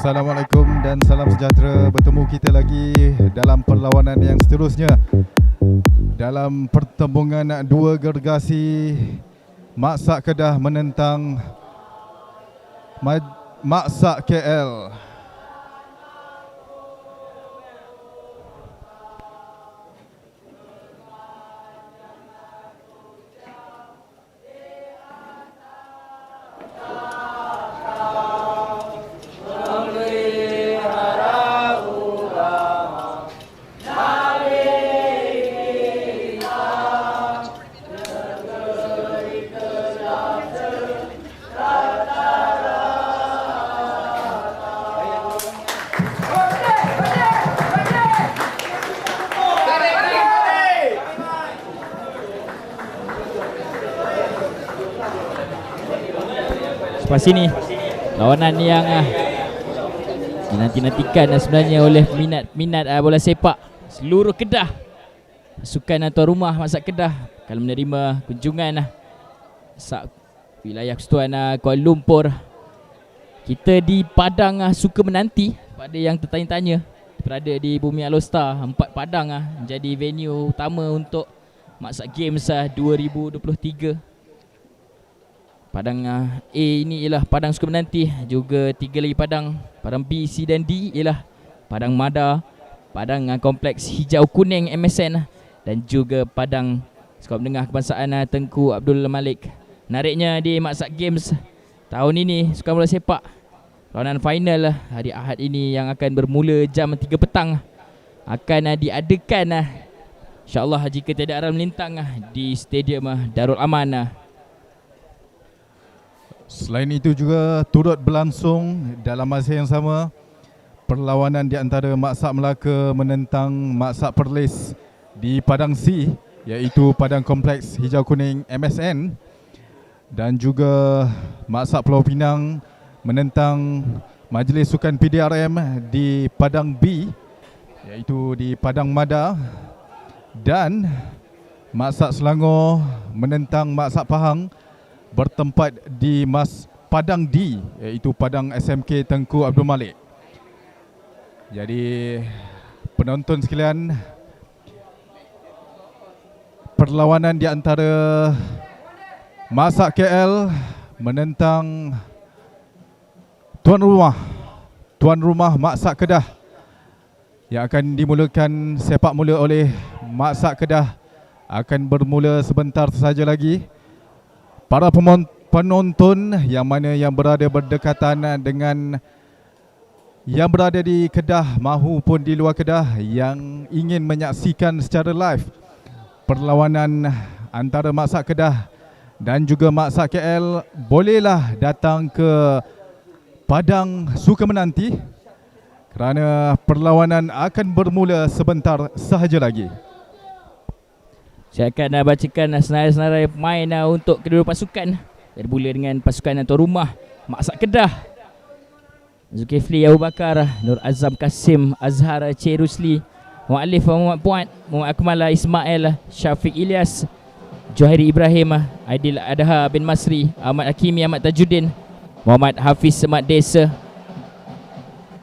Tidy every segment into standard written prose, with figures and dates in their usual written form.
Assalamualaikum dan salam sejahtera. Bertemu kita lagi dalam perlawanan yang seterusnya dalam pertembungan dua gergasi Maksak Kedah menentang Maksak KL. Lepas sini lawanan yang dinanti-nantikan sebenarnya oleh minat bola sepak seluruh Kedah. Pasukan tuan rumah Maksak Kedah akan menerima kunjungan wilayah Persekutuan Kuala Lumpur. Kita di Padang suka menanti. Pada yang tertanya-tanya, berada di Bumi Alostar, 4 Padang menjadi venue utama untuk Maksak Games 2023. Padang A ini ialah Padang suka menanti. Juga 3 lagi Padang. Padang B, C dan D ialah Padang Mada, Padang Kompleks Hijau Kuning MSN dan juga Padang Sekolah Menengah Kebangsaan Tengku Abdul Malik. Menariknya di Maksak Games tahun ini sukan bola sepak, lawanan final hari Ahad ini yang akan bermula jam 3 petang akan diadakan InsyaAllah jika tiada aral melintang di Stadium Darul Aman. Selain itu juga turut berlangsung dalam masa yang sama perlawanan di antara Maksak Melaka menentang Maksak Perlis di Padang C, iaitu Padang Kompleks Hijau Kuning MSN, dan juga Maksak Pulau Pinang menentang Majlis Sukan PDRM di Padang B, iaitu di Padang Mada, dan Maksak Selangor menentang Maksak Pahang bertempat di Padang D, iaitu Padang SMK Tengku Abdul Malik. Jadi penonton sekalian, perlawanan di antara Maksak KL menentang tuan rumah Maksak Kedah yang akan dimulakan sepak mula oleh Maksak Kedah akan bermula sebentar saja lagi. Para penonton yang berada berdekatan dengan yang berada di Kedah maupun di luar Kedah yang ingin menyaksikan secara live perlawanan antara Maksak Kedah dan juga Maksak KL, bolehlah datang ke Padang suka menanti kerana perlawanan akan bermula sebentar sahaja lagi. Saya akan bacakan senarai-senarai pemain untuk kedua pasukan. Bermula dengan pasukan tuan rumah Maksak Kedah. Zulkifli Abu Bakar, Nur Azam Kasim, Azhar C. Rusli, Muhammad Alif Muhammad Puan, Muhammad Akmal Ismail, Syafiq Ilyas, Johari Ibrahim, Aidil Adha bin Masri, Ahmad Hakimi Ahmad Tajuddin, Muhammad Hafiz Ahmad Desa,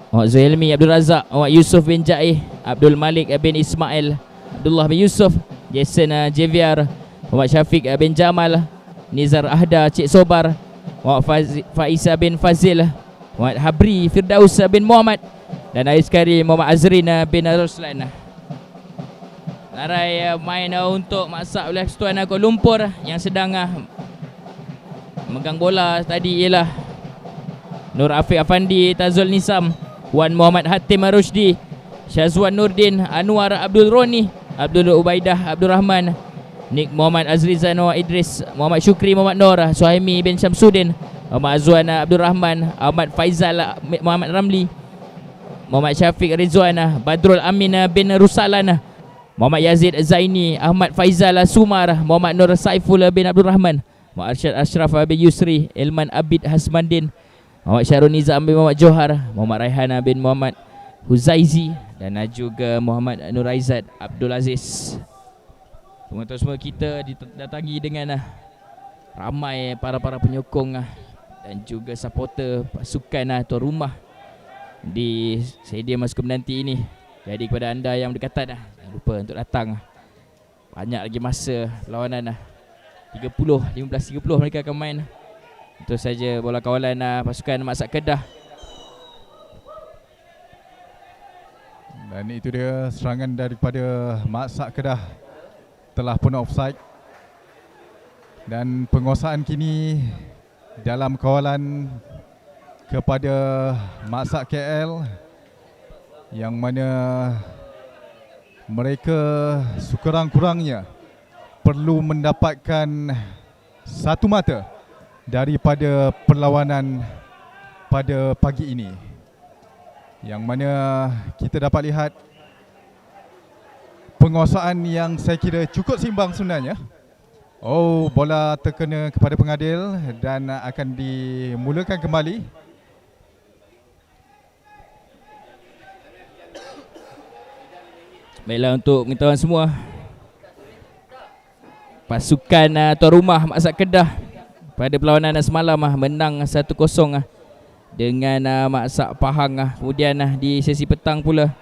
Muhammad Zuhailmi Abdul Razak, Muhammad Yusuf bin Jaih, Abdul Malik bin Ismail, Abdullah bin Yusuf, Jason Javier, Muhammad Syafiq bin Jamal, Nizar Ahda Cik Sobar, Muhammad Faisa bin Fazil, Muhammad Habri Firdaus bin Muhammad, dan Aiskari Muhammad Azrin bin Ruslan. Narai main untuk Maksak oleh Persekutuan Kuala Lumpur yang sedang memegang bola tadi ialah Nur Afiq Afandi, Tazul Nisam, Wan Muhammad Hatim Rushdi, Syazwan Nurdin, Anwar Abdul Roni, Abdul Ubaidah Abdul Rahman, Nik Muhammad Azrizan Muhammad Idris, Muhammad Syukri Muhammad Nur, Suhaimi bin Syamsuddin, Muhammad Azwan Abdul Rahman, Ahmad Faizal Muhammad Ramli, Muhammad Syafiq Rizwan, Badrul Amin bin Rusalan, Muhammad Yazid Zaini, Ahmad Faizal Sumar, Muhammad Nur Saiful bin Abdul Rahman, Muhammad Arsyad Ashraf bin Yusri, Ilman Abid Hasmandin, Muhammad Syarul Nizam bin Muhammad Johar, Muhammad Raihana bin Muhammad Huzaizi, dan juga Muhammad Nur Aizat Abdul Aziz. Penonton semua kita didatangi dengan ramai para penyokong dan juga supporter pasukan tuan rumah di stadium Suka Menanti ini. Jadi kepada anda yang berdekatan jangan lupa untuk datang. Banyak lagi masa perlawanan 15.30 mereka akan main. Itu saja bola kawalan pasukan Mak Sat Kedah. Dan itu dia serangan daripada Mak Sat Kedah telah pun offside. Dan penguasaan kini dalam kawalan kepada Mak Sat KL, yang mana mereka sekurang-kurangnya perlu mendapatkan satu mata daripada perlawanan pada pagi ini, yang mana kita dapat lihat penguasaan yang saya kira cukup seimbang sebenarnya. Oh, bola terkena kepada pengadil dan akan dimulakan kembali. Baiklah, untuk pengetahuan semua, pasukan tuan rumah Mak Sat Kedah pada perlawanan semalam menang 1-0 dengan Mak Sat Pahang. Kemudian di sesi petang pula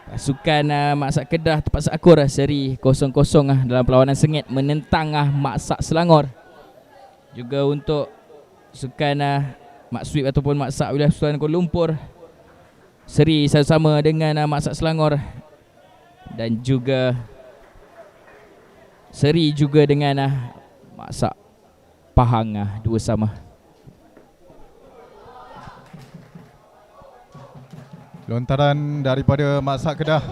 pasukan Mak Sat Kedah terpaksa akur seri 0-0 dalam perlawanan sengit menentang Mak Sat Selangor. Juga untuk pasukan Mak Swip ataupun Mak Sat Wilayah Persekutuan Kuala Lumpur seri sama-sama dengan Mak Sat Selangor, dan juga seri juga dengan Mak Sat Pahang 2-2. Lontaran daripada Mak Sat Kedah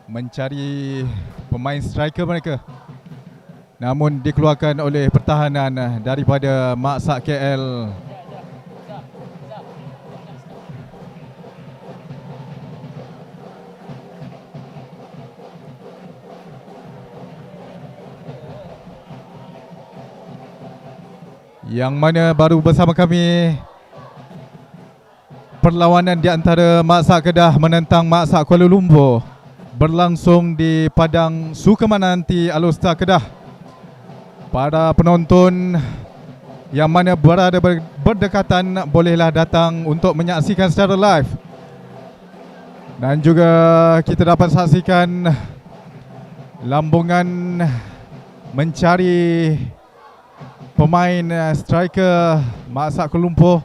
mencari pemain striker mereka, namun dikeluarkan oleh pertahanan daripada Mak Sat KL. Yang mana baru bersama kami perlawanan di antara Mak Sat Kedah menentang Mak Sat Kuala Lumpur berlangsung di Padang Suka Menanti Alustar Kedah. Para penonton yang mana berada berdekatan bolehlah datang untuk menyaksikan secara live. Dan juga kita dapat saksikan lambungan mencari pemain striker Mak Sat Kuala Lumpur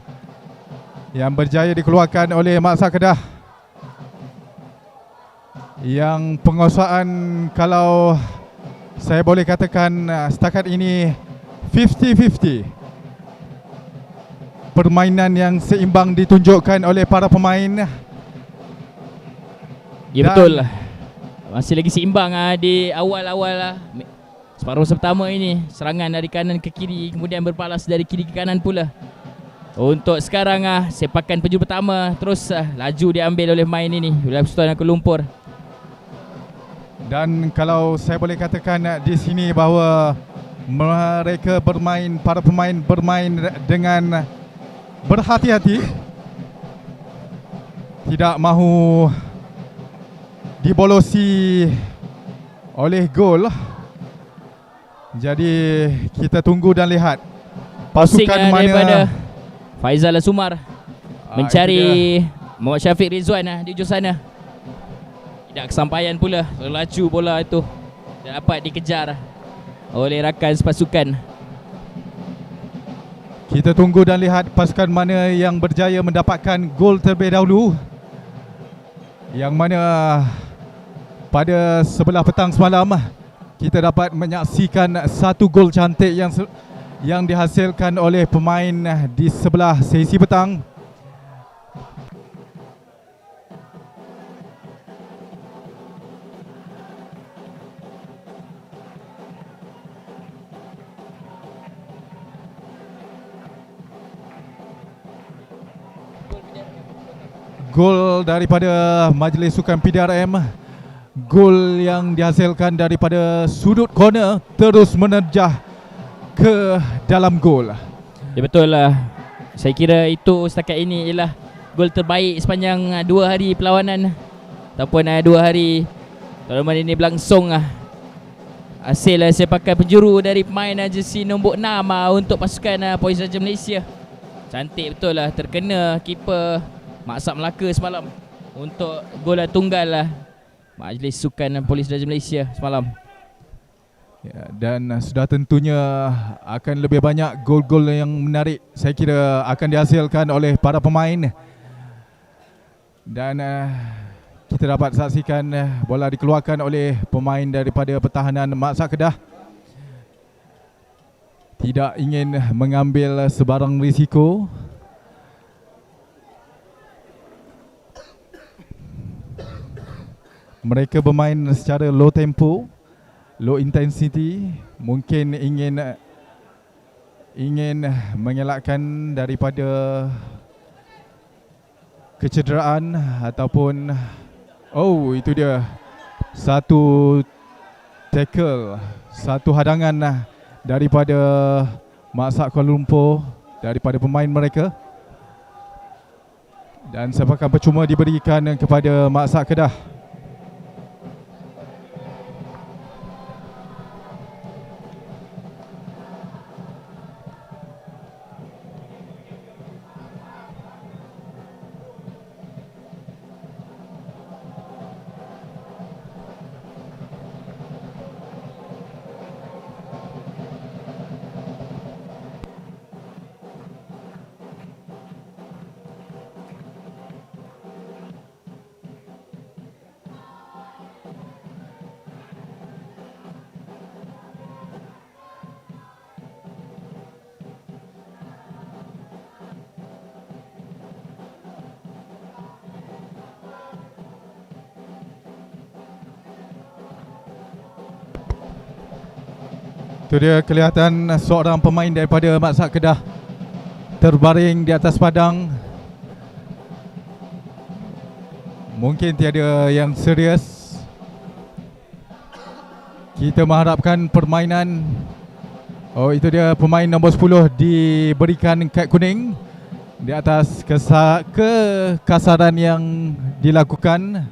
yang berjaya dikeluarkan oleh Mak Sat Kedah, yang penguasaan kalau saya boleh katakan setakat ini 50-50. Permainan yang seimbang ditunjukkan oleh para pemain. Ya, betul. Masih lagi seimbang di awal-awal separuh pertama ini. Serangan dari kanan ke kiri, kemudian berbalas dari kiri ke kanan pula. Untuk sekarang sepakan penjuru pertama terus laju diambil oleh main ini Wilayah Persekutuan Kuala Lumpur. Dan kalau saya boleh katakan di sini bahawa mereka bermain, para pemain bermain dengan berhati-hati, tidak mahu dibolosi oleh gol. Jadi kita tunggu dan lihat pasukan mana daripada Faizal Sumar mencari Muhammad Syafiq Rizwan di ujung sana. Tidak kesampaian pula, laju bola itu dan dapat dikejar oleh rakan sepasukan. Kita tunggu dan lihat pasukan mana yang berjaya mendapatkan gol terlebih dahulu, yang mana pada sebelah petang semalam kita dapat menyaksikan satu gol cantik yang dihasilkan oleh pemain di sebelah sesi petang. Gol daripada Majlis Sukan PDRM, gol yang dihasilkan daripada sudut corner terus menerjah ke dalam gol. Ya, betul lah. Saya kira itu setakat ini ialah gol terbaik sepanjang 2 hari perlawanan ataupun 2 hari perlawanan ini berlangsung. Hasil sepakan penjuru dari pemain jersey nombor 6 untuk pasukan Polis Raja Malaysia. Cantik betul lah, terkena keeper Mak Sak Melaka semalam untuk gol tunggal lah Majlis Sukan Polis Diraja Malaysia semalam. Ya, dan sudah tentunya akan lebih banyak gol-gol yang menarik saya kira akan dihasilkan oleh para pemain. Dan kita dapat saksikan bola dikeluarkan oleh pemain daripada pertahanan Mak Sak Kedah. Tidak ingin mengambil sebarang risiko. Mereka bermain secara low tempo, low intensity. Mungkin ingin mengelakkan daripada kecederaan ataupun itu dia satu tackle, satu hadangan daripada Mak Sak Kuala Lumpur, daripada pemain mereka. Dan sepakan percuma diberikan kepada Mak Sak Kedah. Itu dia kelihatan seorang pemain daripada Mak Sak Kedah terbaring di atas padang. Mungkin tiada yang serius. Kita mengharapkan permainan. Itu dia pemain nombor 10 diberikan kad kuning di atas kekasaran yang dilakukan.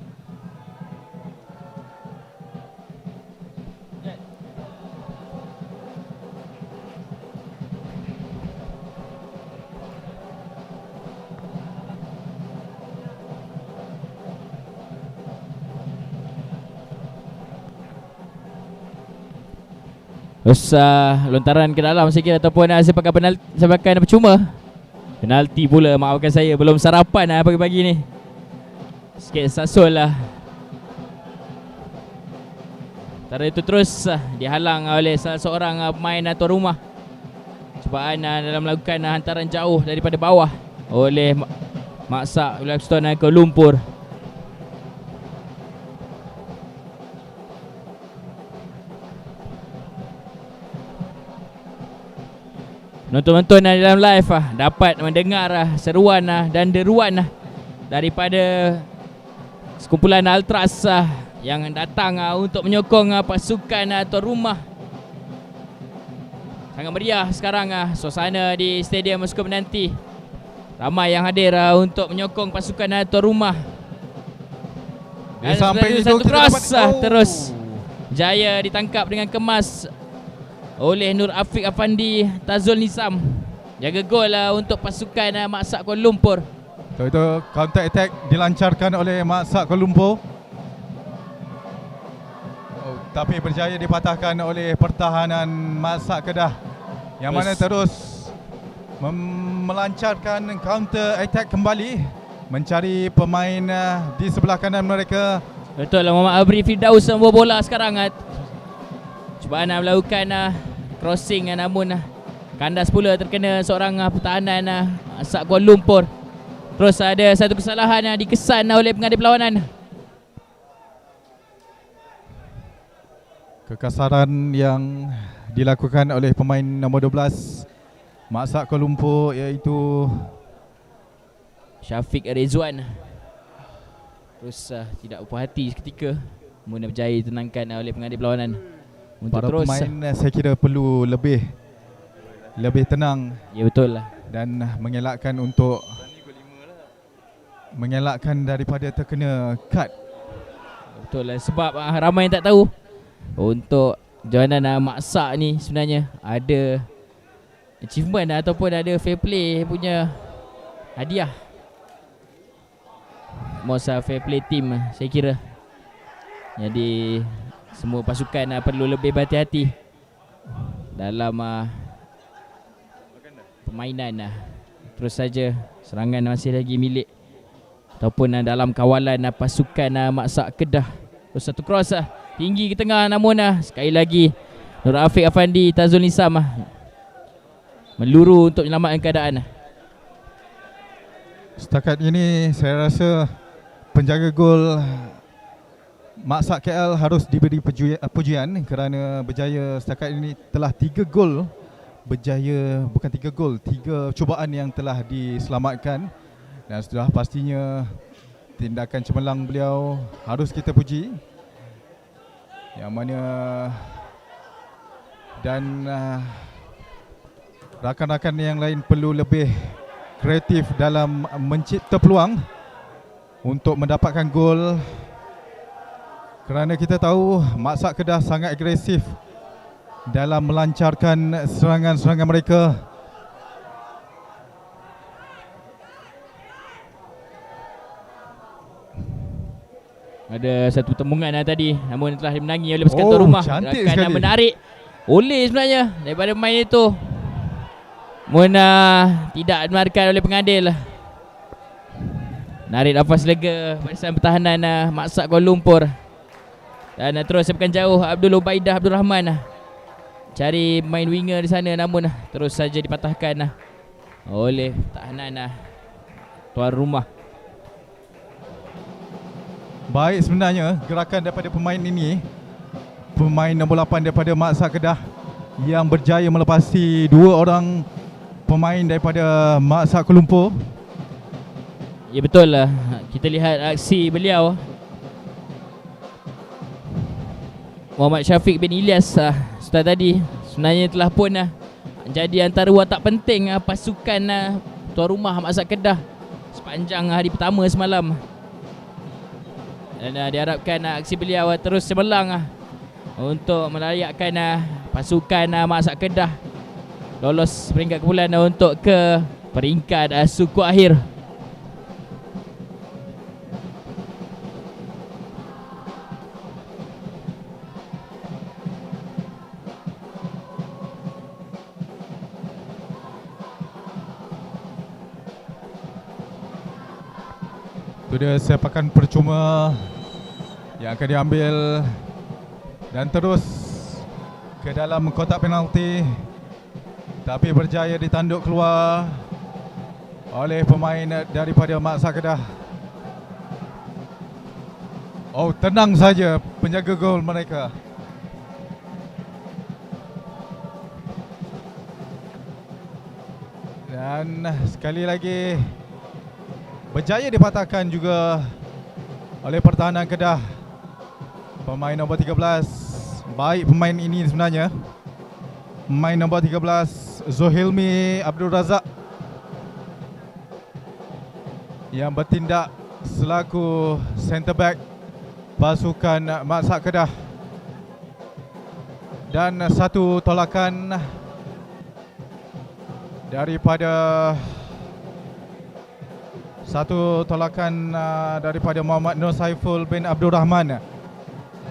Terus lontaran ke dalam sikit ataupun sepakan percuma. Penalti pula, maafkan saya, belum sarapan pagi-pagi ni. Sikit sasul lah. Antara itu terus dihalang oleh salah seorang pemain tuan rumah. Cubaan dalam melakukan hantaran jauh daripada bawah oleh Mak Sak Blackstone Kuala Lumpur. Nonton-nonton dalam live dapat mendengar seruan dan deruan daripada sekumpulan Ultras yang datang untuk menyokong pasukan tuan rumah. Sangat meriah sekarang suasana di Stadium Sukan Menanti. Ramai yang hadir untuk menyokong pasukan tuan rumah. Dan sampai itu kita dapat terus jaya ditangkap dengan kemas oleh Nur Afiq Afandi Tazul Nizam. Jaga gol untuk pasukan Mak Sak Kuala Lumpur. Itu counter attack dilancarkan oleh Mak Sak Kuala Lumpur. Tapi berjaya dipatahkan oleh pertahanan Mak Sak Kedah, yang mana terus melancarkan counter attack kembali, mencari pemain di sebelah kanan mereka. Betul lah, Muhammad Abri Firdaus membawa bola sekarang. Cubaan melakukan crossing namun kandas pula terkena seorang pertahanan Sak Kuala Lumpur. Terus ada satu kesalahan dikesan oleh pengadil perlawanan. Kekasaran yang dilakukan oleh pemain nombor 12 Mak Sak Kuala Lumpur, iaitu Syafiq Rezwan. Terus tidak puas hati seketika, kemudian berjaya ditenangkan oleh pengadil perlawanan. Untuk para terus pemain saya kira perlu lebih tenang. Ya, betul lah. Dan mengelakkan daripada terkena kad. Betul lah, sebab ramai yang tak tahu untuk jalanan Mak Sak ni sebenarnya ada achievement ataupun ada fair play punya hadiah. most fair play team saya kira. Jadi semua pasukan perlu lebih berhati-hati dalam permainan. Terus saja serangan masih lagi milik ataupun dalam kawalan pasukan Maksak Kedah. Terus satu cross tinggi ke tengah, namun sekali lagi Nur Afiq Afandi, Tazul Nisam meluru untuk menyelamatkan keadaan. Setakat ini saya rasa penjaga gol Maksak KL harus diberi pujian kerana berjaya setakat ini telah 3 gol berjaya, bukan 3 gol, 3 cubaan yang telah diselamatkan, dan sudah pastinya tindakan cemerlang beliau harus kita puji, yang mana dan rakan-rakan yang lain perlu lebih kreatif dalam mencipta peluang untuk mendapatkan gol, kerana kita tahu Maksak Kedah sangat agresif dalam melancarkan serangan-serangan mereka. Ada satu tembungan tadi, namun telah dimenangi oleh pasukan tuan rumah. Gerakan menarik oleh sebenarnya daripada pemain itu, namun tidak dibenarkan oleh pengadil. Narik nafas lega barisan pertahanan Maksak Kuala Lumpur. Dan terus sepekan jauh Abdul Ubaidah Abdul Rahman cari main winger di sana, namun terus saja dipatahkan oleh tahanan tuan rumah. Baik sebenarnya gerakan daripada pemain ini, pemain nombor 8 daripada Maksak Kedah yang berjaya melepasi 2 orang pemain daripada Maksak Kuala Lumpur. Ya betul lah, kita lihat aksi beliau Muhammad Syafiq bin Ilyas sudah tadi sebenarnya telah pun jadi antara watak penting pasukan tuan rumah Maksak Kedah sepanjang hari pertama semalam. Dan diharapkan aksi beliau terus cemerlang untuk melayakkan pasukan Maksak Kedah lolos peringkat kumpulan untuk ke peringkat suku akhir. Itu dia sepakan percuma yang akan diambil dan terus ke dalam kotak penalti, tapi berjaya ditanduk keluar oleh pemain daripada Maksak Kedah. Oh, tenang saja penjaga gol mereka. Dan sekali lagi berjaya dipatahkan juga oleh pertahanan Kedah. Pemain nombor 13, baik pemain ini sebenarnya. Pemain nombor 13 Zohilmi Abdul Razak yang bertindak selaku centre back pasukan Maksak Kedah. Dan satu tolakan daripada Muhammad Nur Saiful bin Abdul Rahman,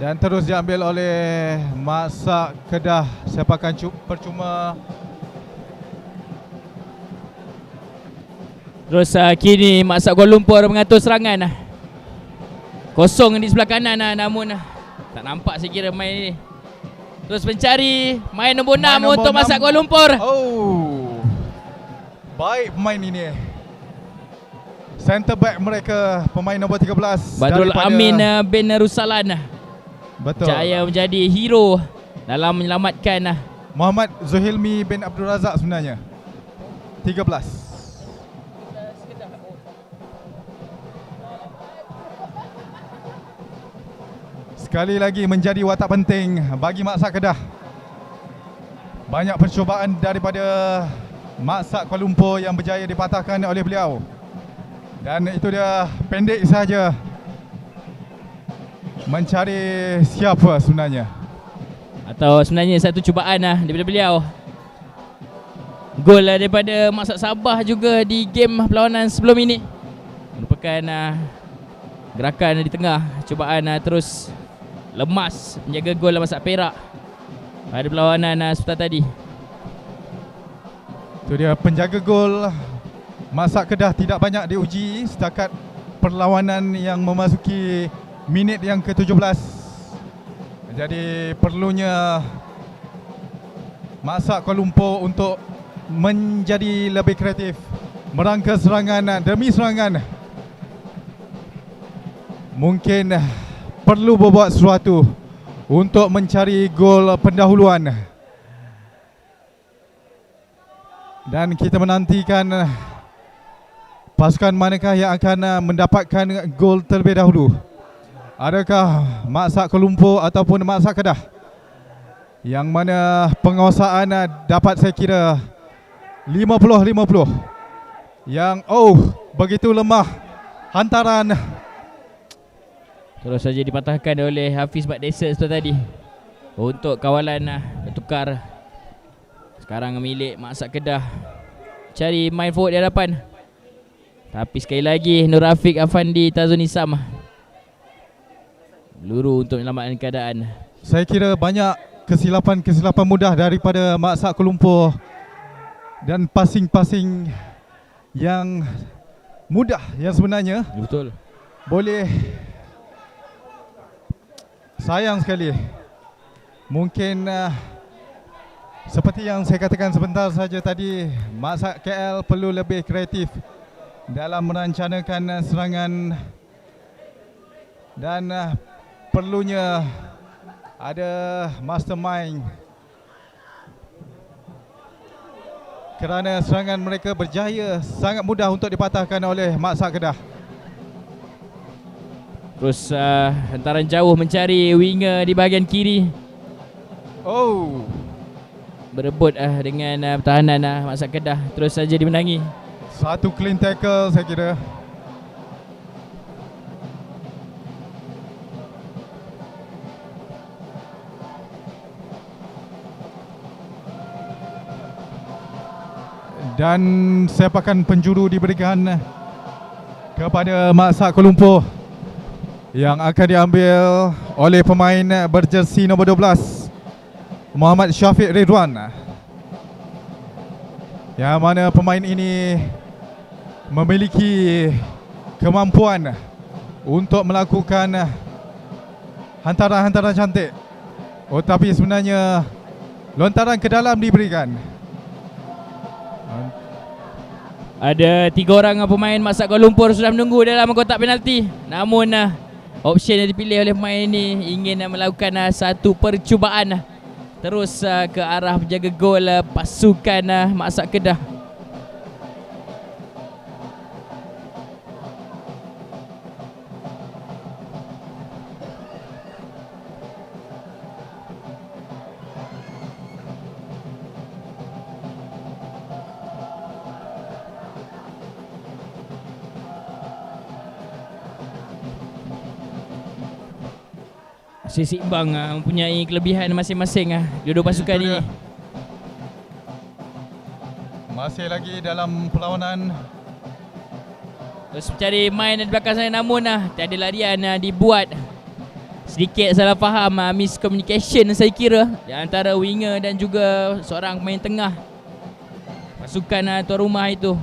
dan terus diambil oleh Maksak Kedah sepakan percuma. Terus kini Maksak Kuala Lumpur mengatur serangan. Kosong di sebelah kanan, namun tak nampak saya kira main ini. Terus mencari main nombor 6 untuk Maksak Kuala Lumpur. Oh, baik pemain ini. Center back mereka, pemain nombor 13 Badrul Amin bin Rusalan. Betul. Jaya menjadi hero dalam menyelamatkan Muhammad Zohilmi bin Abdul Razak sebenarnya 13. Sekali lagi menjadi watak penting bagi Maksak Kedah. Banyak percubaan daripada Maksak Kuala Lumpur yang berjaya dipatahkan oleh beliau. Dan itu dia, pendek saja mencari siapa sebenarnya. Atau sebenarnya satu cubaan daripada beliau. Gol daripada Maksak Sabah juga di game perlawanan sebelum ini merupakan Gerakan di tengah, cubaan terus lemas menjaga gol Masak Perak pada perlawanan sebentar tadi. Itu dia penjaga gol Masak Kedah tidak banyak diuji setakat perlawanan yang memasuki minit yang ke-17. Jadi perlunya Masak Kuala Lumpur untuk menjadi lebih kreatif, merangka serangan demi serangan. Mungkin perlu berbuat sesuatu untuk mencari gol pendahuluan. Dan kita menantikan pasukan manakah yang akan mendapatkan gol terlebih dahulu. Adakah Masak Kuala Lumpur ataupun Masak Kedah, yang mana penguasaan dapat saya kira 50-50. Yang begitu lemah hantaran. Terus saja dipatahkan oleh Hafiz Badesa setelah tadi untuk kawalan bertukar. Sekarang milik Masak Kedah, cari main forward di hadapan, tapi sekali lagi Nur Rafiq Afandi Tazun Isam luru untuk menyelamatkan keadaan. Saya kira banyak kesilapan mudah daripada Masak Kuala Lumpur dan passing-passing yang mudah yang sebenarnya Betul. boleh. Sayang sekali. Mungkin seperti yang saya katakan sebentar saja tadi, Masak KL perlu lebih kreatif dalam merancangkan serangan dan perlunya ada mastermind, kerana serangan mereka berjaya sangat mudah untuk dipatahkan oleh Masak Kedah. Terus hantaran jauh mencari winger di bahagian kiri, berebut dengan pertahanan Masak Kedah. Terus saja dimenangi. Satu clean tackle saya kira. Dan sepakan penjuru diberikan kepada Masak Kuala Lumpur, yang akan diambil oleh pemain berjersi nombor 12 Muhammad Syafiq Ridwan, yang mana pemain ini memiliki kemampuan untuk melakukan hantaran-hantaran cantik. Tapi sebenarnya lontaran ke dalam diberikan. Ada 3 orang pemain Masak Kuala Lumpur sudah menunggu dalam kotak penalti. Namun option yang dipilih oleh pemain ini ingin melakukan satu percubaan terus ke arah penjaga gol pasukan Masak Kedah. Masih seimbang, mempunyai kelebihan masing-masing dua-dua pasukan ini. Masih lagi dalam perlawanan. Terus mencari main di belakang sana, namun tiada larian dibuat. Sedikit salah faham, miscommunication saya kira di antara winger dan juga seorang pemain tengah pasukan tuan rumah itu.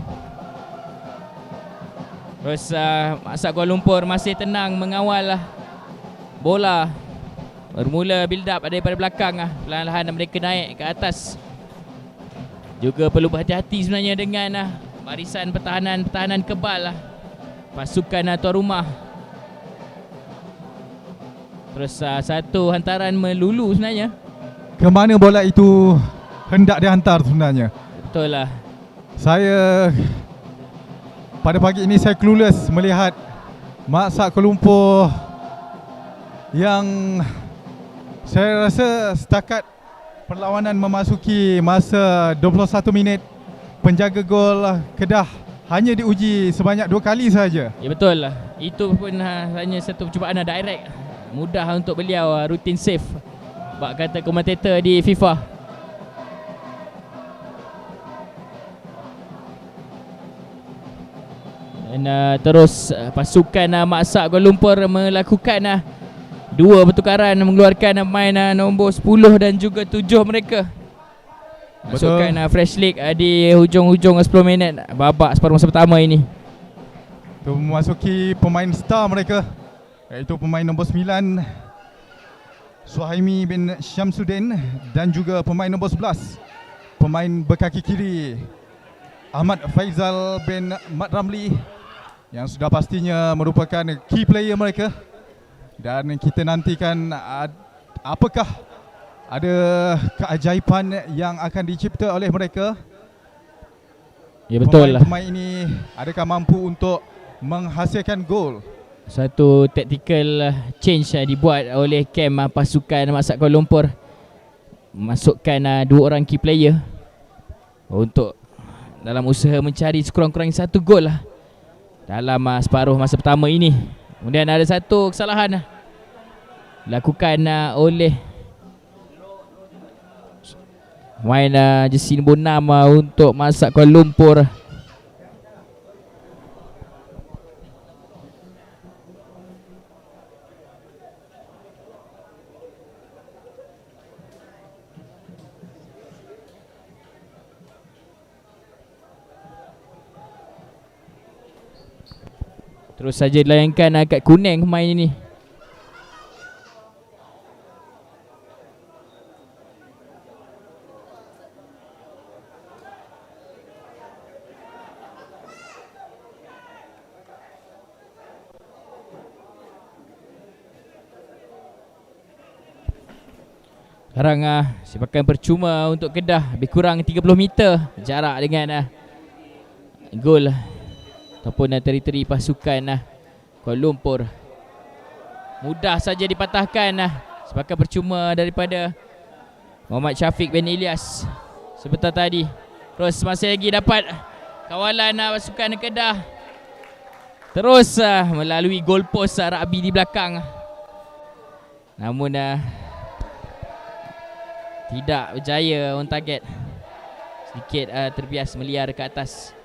Terus Masak Kuala Lumpur masih tenang mengawal bola. Bermula build up daripada belakang, perlahan-lahan mereka naik ke atas. Juga perlu berhati-hati sebenarnya dengan barisan pertahanan kebal pasukan tuan rumah. Terus satu hantaran melulu sebenarnya. Ke mana bola itu hendak dihantar sebenarnya? Betul lah. Saya pada pagi ini saya clueless melihat Masak Kuala Lumpur yang saya rasa setakat perlawanan memasuki masa 21 minit, penjaga gol Kedah hanya diuji sebanyak 2 kali saja. Ya betul lah. Itu pun hanya satu percubaan direct. Mudah untuk beliau rutin save, bak kata komentator di FIFA. Dan terus pasukan Maksak Kuala Lumpur melakukan dua pertukaran, mengeluarkan main nombor 10 dan juga 7 mereka. Masukkan fresh league di hujung-hujung 10 minit babak separuh masa pertama ini. Itu memasuki pemain star mereka, iaitu pemain nombor 9 Suhaimi bin Syamsuddin dan juga pemain nombor 11, pemain berkaki kiri Ahmad Faizal bin Mat Ramli, yang sudah pastinya merupakan key player mereka. Dan kita nantikan apakah ada keajaiban yang akan dicipta oleh mereka. Ya, betul lah. Pemain ini adakah mampu untuk menghasilkan gol? Satu tactical change dibuat oleh camp pasukan Maksak Kuala Lumpur. Masukkan dua orang key player untuk dalam usaha mencari sekurang-kurangnya satu gol dalam separuh masa pertama ini. Kemudian ada satu kesalahan dilakukan oleh main jersey nombor 6 untuk Maksak Kuala Lumpur. Terus saja dilayangkan kad kuning pemain ini. Sekarang sepakan percuma untuk Kedah, lebih kurang 30 meter jarak dengan gol ataupun teritori pasukan Kuala Lumpur. Mudah saja dipatahkan sepakan percuma daripada Muhammad Syafiq bin Ilyas sebentar tadi. Terus masih lagi dapat kawalan pasukan Kedah. Terus melalui gol post Rabi di belakang. Namun tidak berjaya on target. Sedikit terbias meliar ke atas.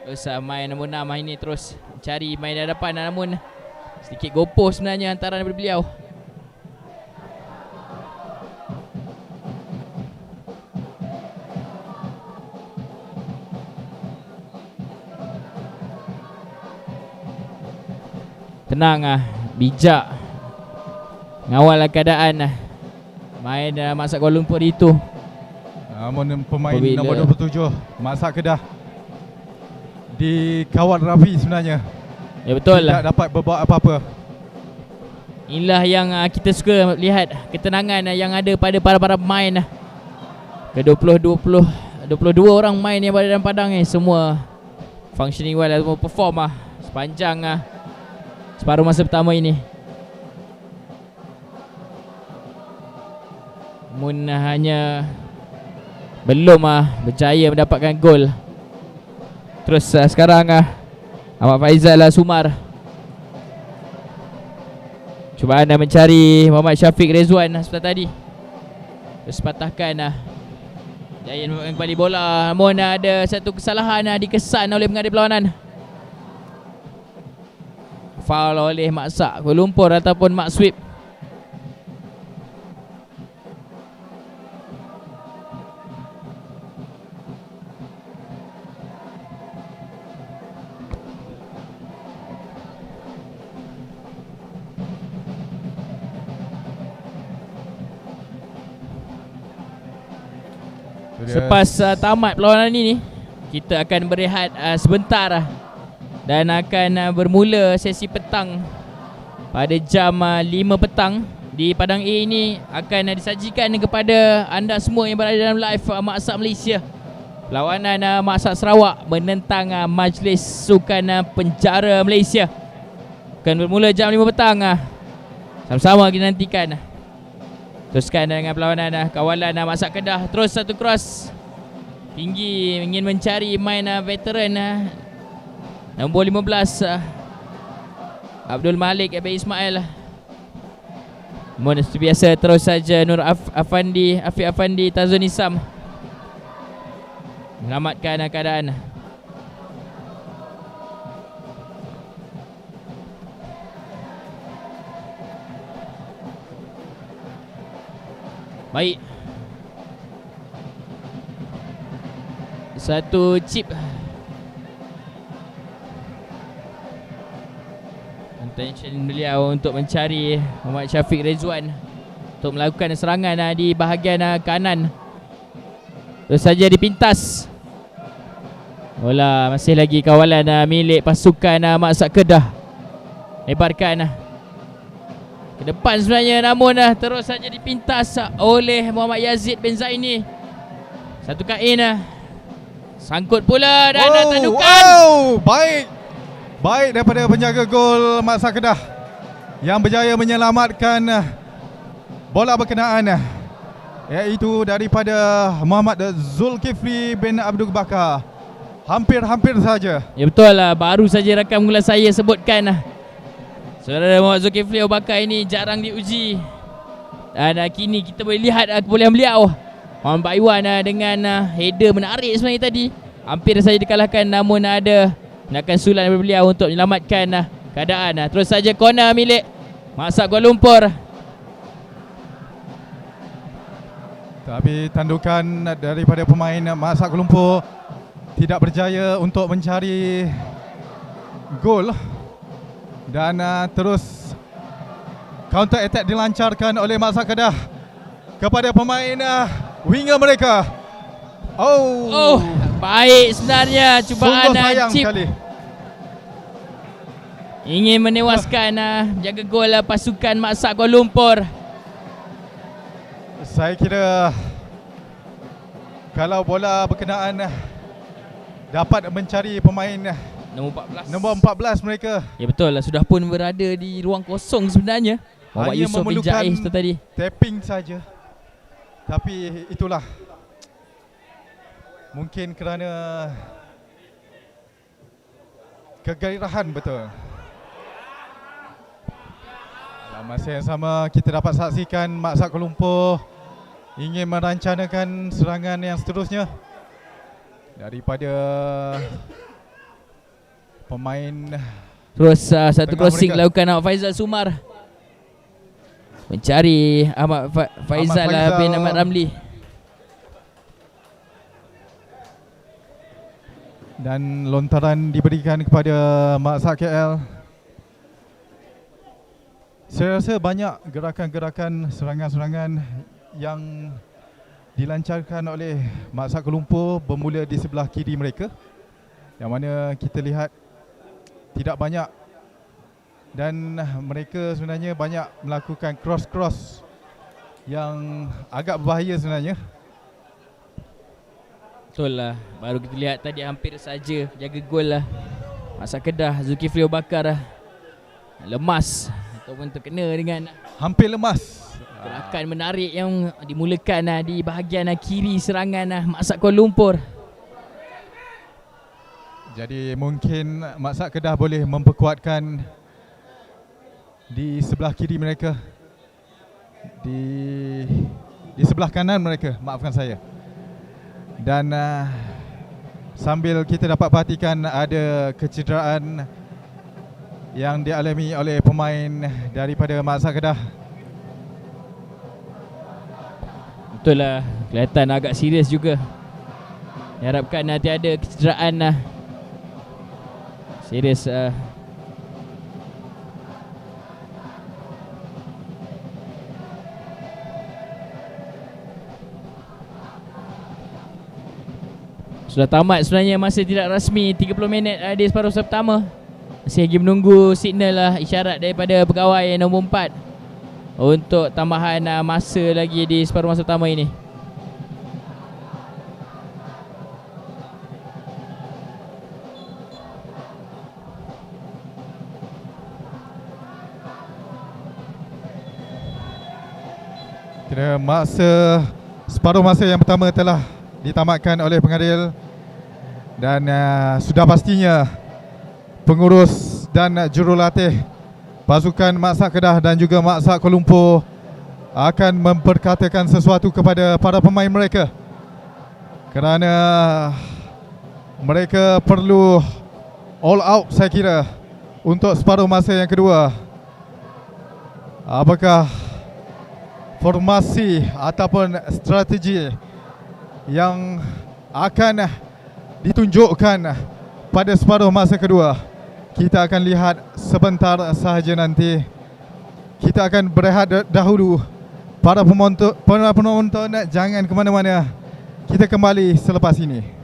Terus main nombor 6 ini terus cari main di hadapan, namun sedikit gopoh sebenarnya antara daripada beliau. Tenang bijak ngawal keadaan main Maksak Kuala Lumpur itu. Namun pemain nombor 27 Maksak Kedah dikawal rapi sebenarnya. Ya, betul lah. Tidak dapat berbuat apa-apa. Inilah yang kita suka lihat, ketenangan yang ada pada para pemain. Ke-22 orang main yang berada dalam padang ni semua functioning well, semua perform sepanjang separuh masa pertama ini. Namun hanya belum berjaya mendapatkan gol. Terus sekarang Ahmad Faizal Sumar cubaan mencari Muhammad Syafiq Rezwan sebentar tadi. Terus patahkan jaya kembali bola. Namun ada satu kesalahan dikesan oleh pengadil perlawanan. Foul oleh Maksak Kuala Lumpur ataupun Mak Sweep. Selepas tamat perlawanan ini, kita akan berehat sebentar dan akan bermula sesi petang pada jam 5 petang. Di Padang A ini akan disajikan kepada anda semua yang berada dalam live Maksak Malaysia. Perlawanan Maksak Sarawak menentang Majlis Sukan Penjara Malaysia akan bermula jam 5 petang. Sama-sama kita nantikan. Teruskan dengan perlawanan kawalan Maksak Kedah. Terus satu cross tinggi, ingin mencari main veteran nombor 15 Abdul Malik bin Ismail. Namun seperti biasa terus saja Nur Afandi, Afiq Afandi, Tazun Isam menyelamatkan keadaan. Baik. Satu chip. Intention beliau untuk mencari Muhammad Syafiq Rezwan untuk melakukan serangan di bahagian kanan. Terus saja dipintas. Bola masih lagi kawalan milik pasukan Maksak Kedah. Lebarkan ke depan sebenarnya, namun terus saja dipintas oleh Muhammad Yazid bin Zaini. Satu kain sangkut pula dan tandukan. Wow, baik daripada penjaga gol Maksak Kedah yang berjaya menyelamatkan bola berkenaan, iaitu daripada Muhammad Zulkifli bin Abdul Bakar. Hampir saja. Ya betul lah, baru saja rakam mula saya sebutkan. Saudara Muhammad Zulkifli Abu Bakar ini jarang diuji. Dan kini kita boleh lihat kebolehan beliau. Muhammad Iwan dengan header menarik sebenarnya tadi. Hampir saja dikalahkan, namun ada tindakan sulat daripada beliau untuk menyelamatkan keadaan. Terus saja corner milik Maksak Kuala Lumpur. Tapi tandukan daripada pemain Maksak Kuala Lumpur tidak berjaya untuk mencari gol. Dan terus counter attack dilancarkan oleh Maksak Kedah kepada pemain winger mereka. Oh, baik sebenarnya cubaan chip sekali. Ingin menewaskan jaga gol pasukan Maksak Kuala Lumpur. Saya kira kalau bola berkenaan dapat mencari pemain nombor 14 mereka. Ya betul lah, sudah pun berada di ruang kosong sebenarnya. Muhammad hanya Yusof bin memerlukan Jais tadi tapping saja. Tapi itulah, mungkin kerana kegairahan betul. Dalam masa yang sama kita dapat saksikan Maksak Kuala Lumpur ingin merancangkan serangan yang seterusnya daripada pemain. Terus satu crossing mereka dilakukan Faizal Sumar mencari Ahmad Faizal bin Ahmad Ramli. Dan lontaran diberikan kepada Maksak KL. Saya rasa banyak gerakan-gerakan serangan-serangan yang dilancarkan oleh Maksak Kuala Lumpur bermula di sebelah kiri mereka, yang mana kita lihat tidak banyak, dan mereka sebenarnya banyak melakukan cross yang agak berbahaya sebenarnya. Betul lah, baru kita lihat tadi hampir saja jaga gol lah Maksak Kedah Zulkifli Abu Bakar lemas ataupun terkena dengan hampir lemas. gerakan menarik yang dimulakan di bahagian kiri serangan Maksak Kuala Lumpur. Jadi mungkin Maksak Kedah boleh memperkuatkan di sebelah kiri mereka, di sebelah kanan mereka, maafkan saya. Dan sambil kita dapat perhatikan ada kecederaan yang dialami oleh pemain daripada Maksak Kedah. Betul lah, kelihatan agak serius juga. Diharapkan tiada kecederaan serius. Sudah tamat sebenarnya, masih tidak rasmi 30 minit di separuh pertama. Masih lagi menunggu signal isyarat daripada pegawai nombor 4 untuk tambahan masa lagi di separuh masa pertama ini. Kira separuh masa yang pertama telah ditamatkan oleh pengadil, dan sudah pastinya pengurus dan jurulatih pasukan Maksak Kedah dan juga Maksak Kuala Lumpur akan memperkatakan sesuatu kepada para pemain mereka, kerana mereka perlu all out saya kira untuk separuh masa yang kedua. Apakah formasi ataupun strategi yang akan ditunjukkan pada separuh masa kedua. Kita akan lihat sebentar sahaja nanti. Kita akan berehat dahulu. Para penonton jangan ke mana-mana. Kita kembali selepas ini.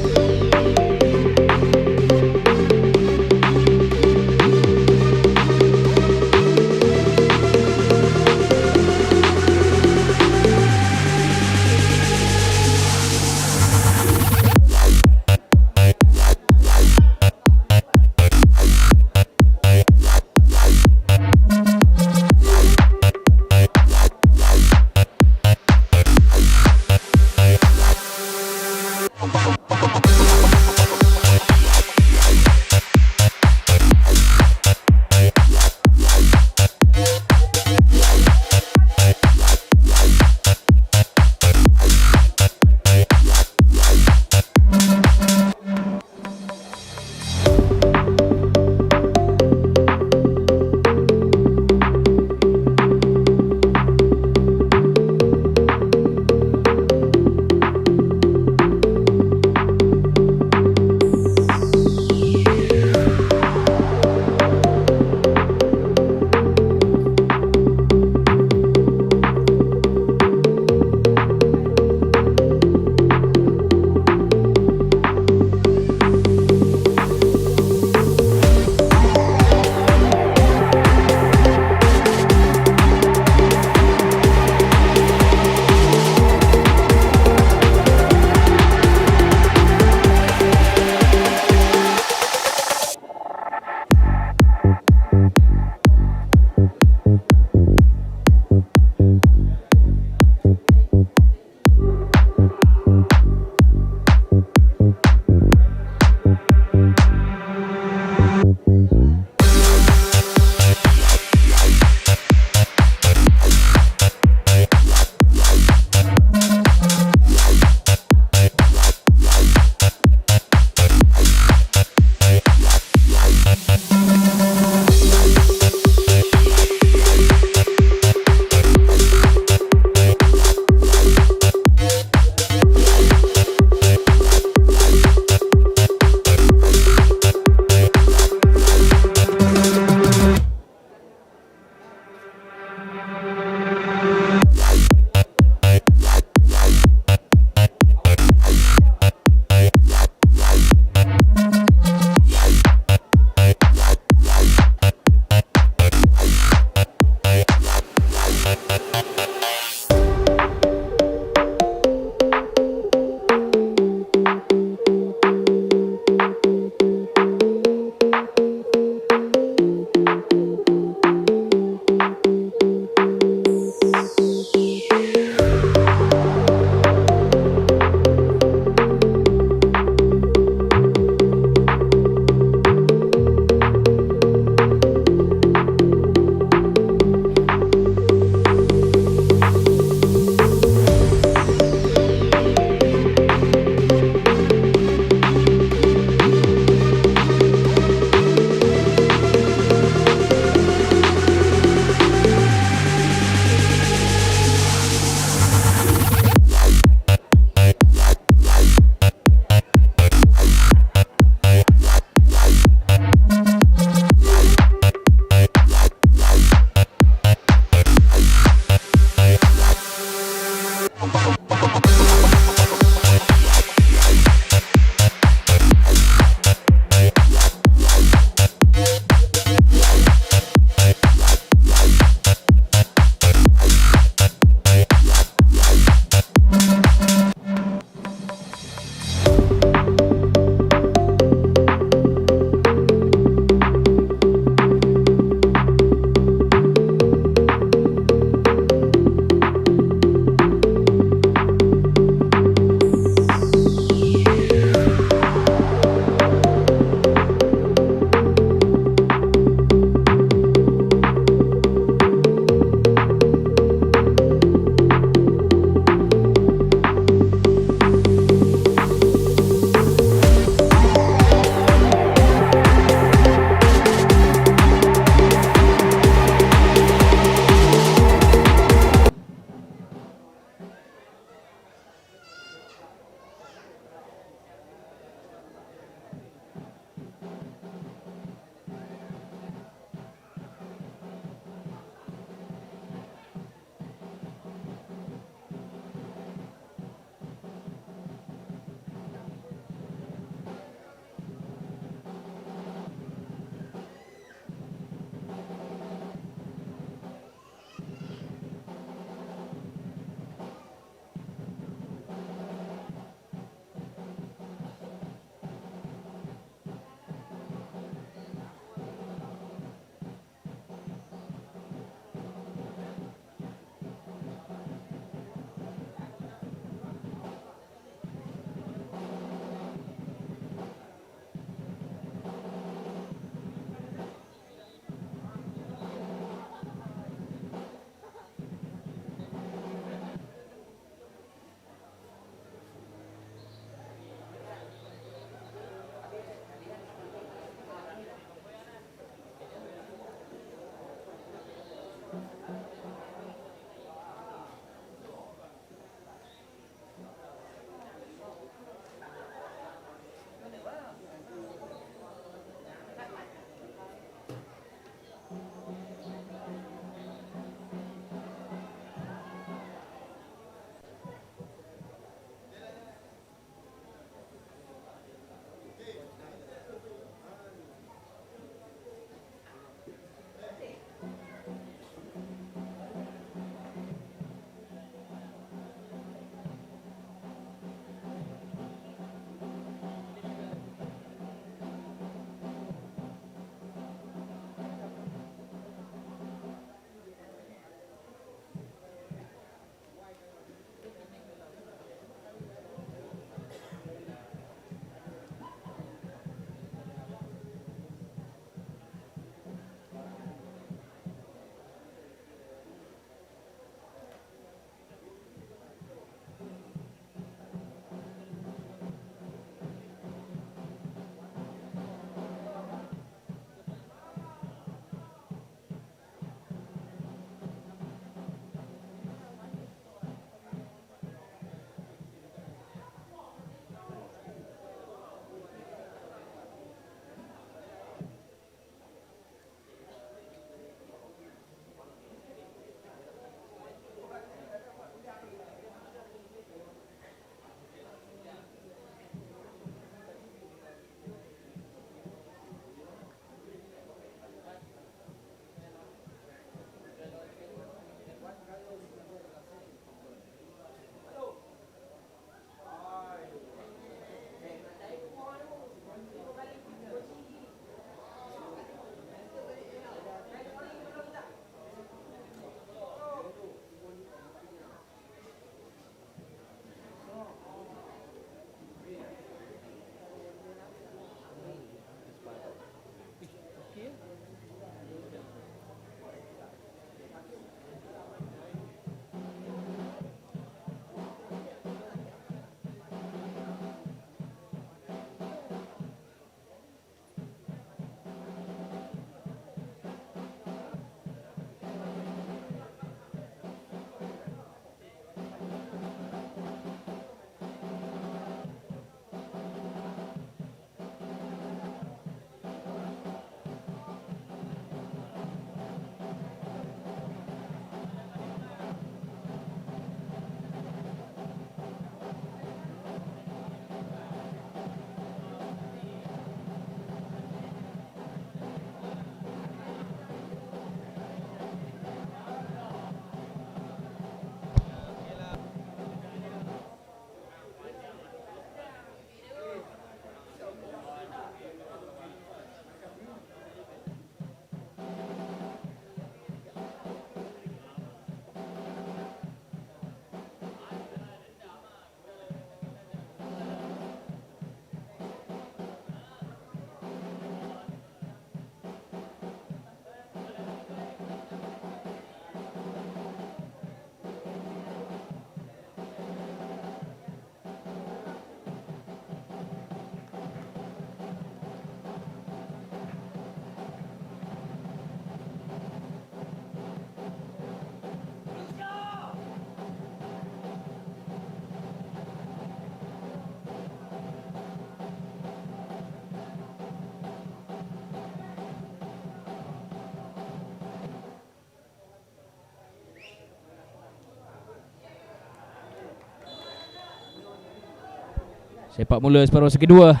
Sepak mula separuh masa kedua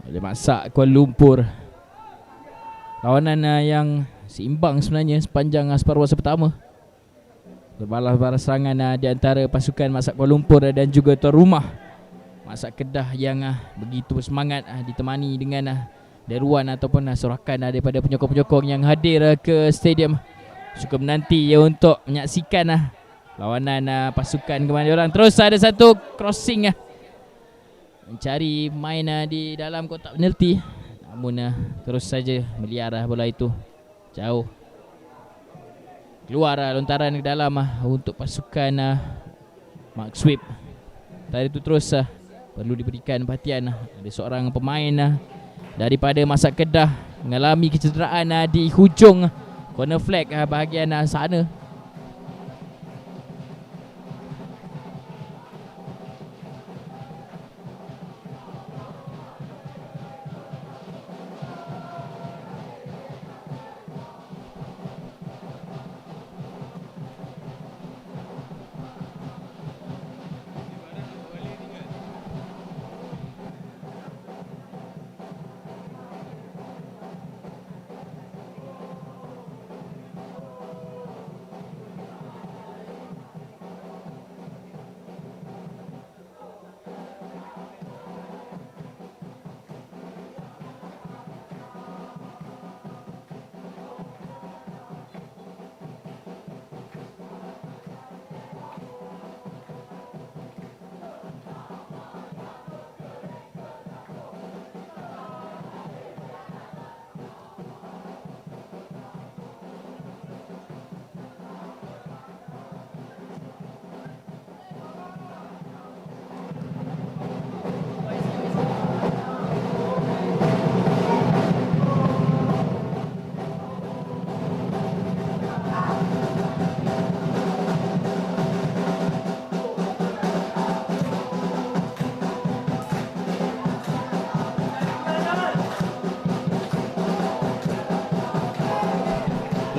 oleh Maksak Kuala Lumpur. Lawanan yang seimbang sebenarnya sepanjang separuh masa pertama. Berbalas-balas serangan di antara pasukan Maksak Kuala Lumpur dan juga tuan rumah Maksak Kedah yang begitu bersemangat, ditemani dengan deruan ataupun sorakan daripada penyokong-penyokong yang hadir ke stadium. Cukup menanti untuk menyaksikan lawanan pasukan kemana orang. Terus ada satu crossing mencari main di dalam kotak penalti, namun terus saja meliar bola itu jauh. Keluar lontaran ke dalam untuk pasukan Mark Sweep. Tadi itu terus perlu diberikan perhatian. Ada seorang pemain daripada Maksak Kedah mengalami kecederaan di hujung corner flag bahagian sana.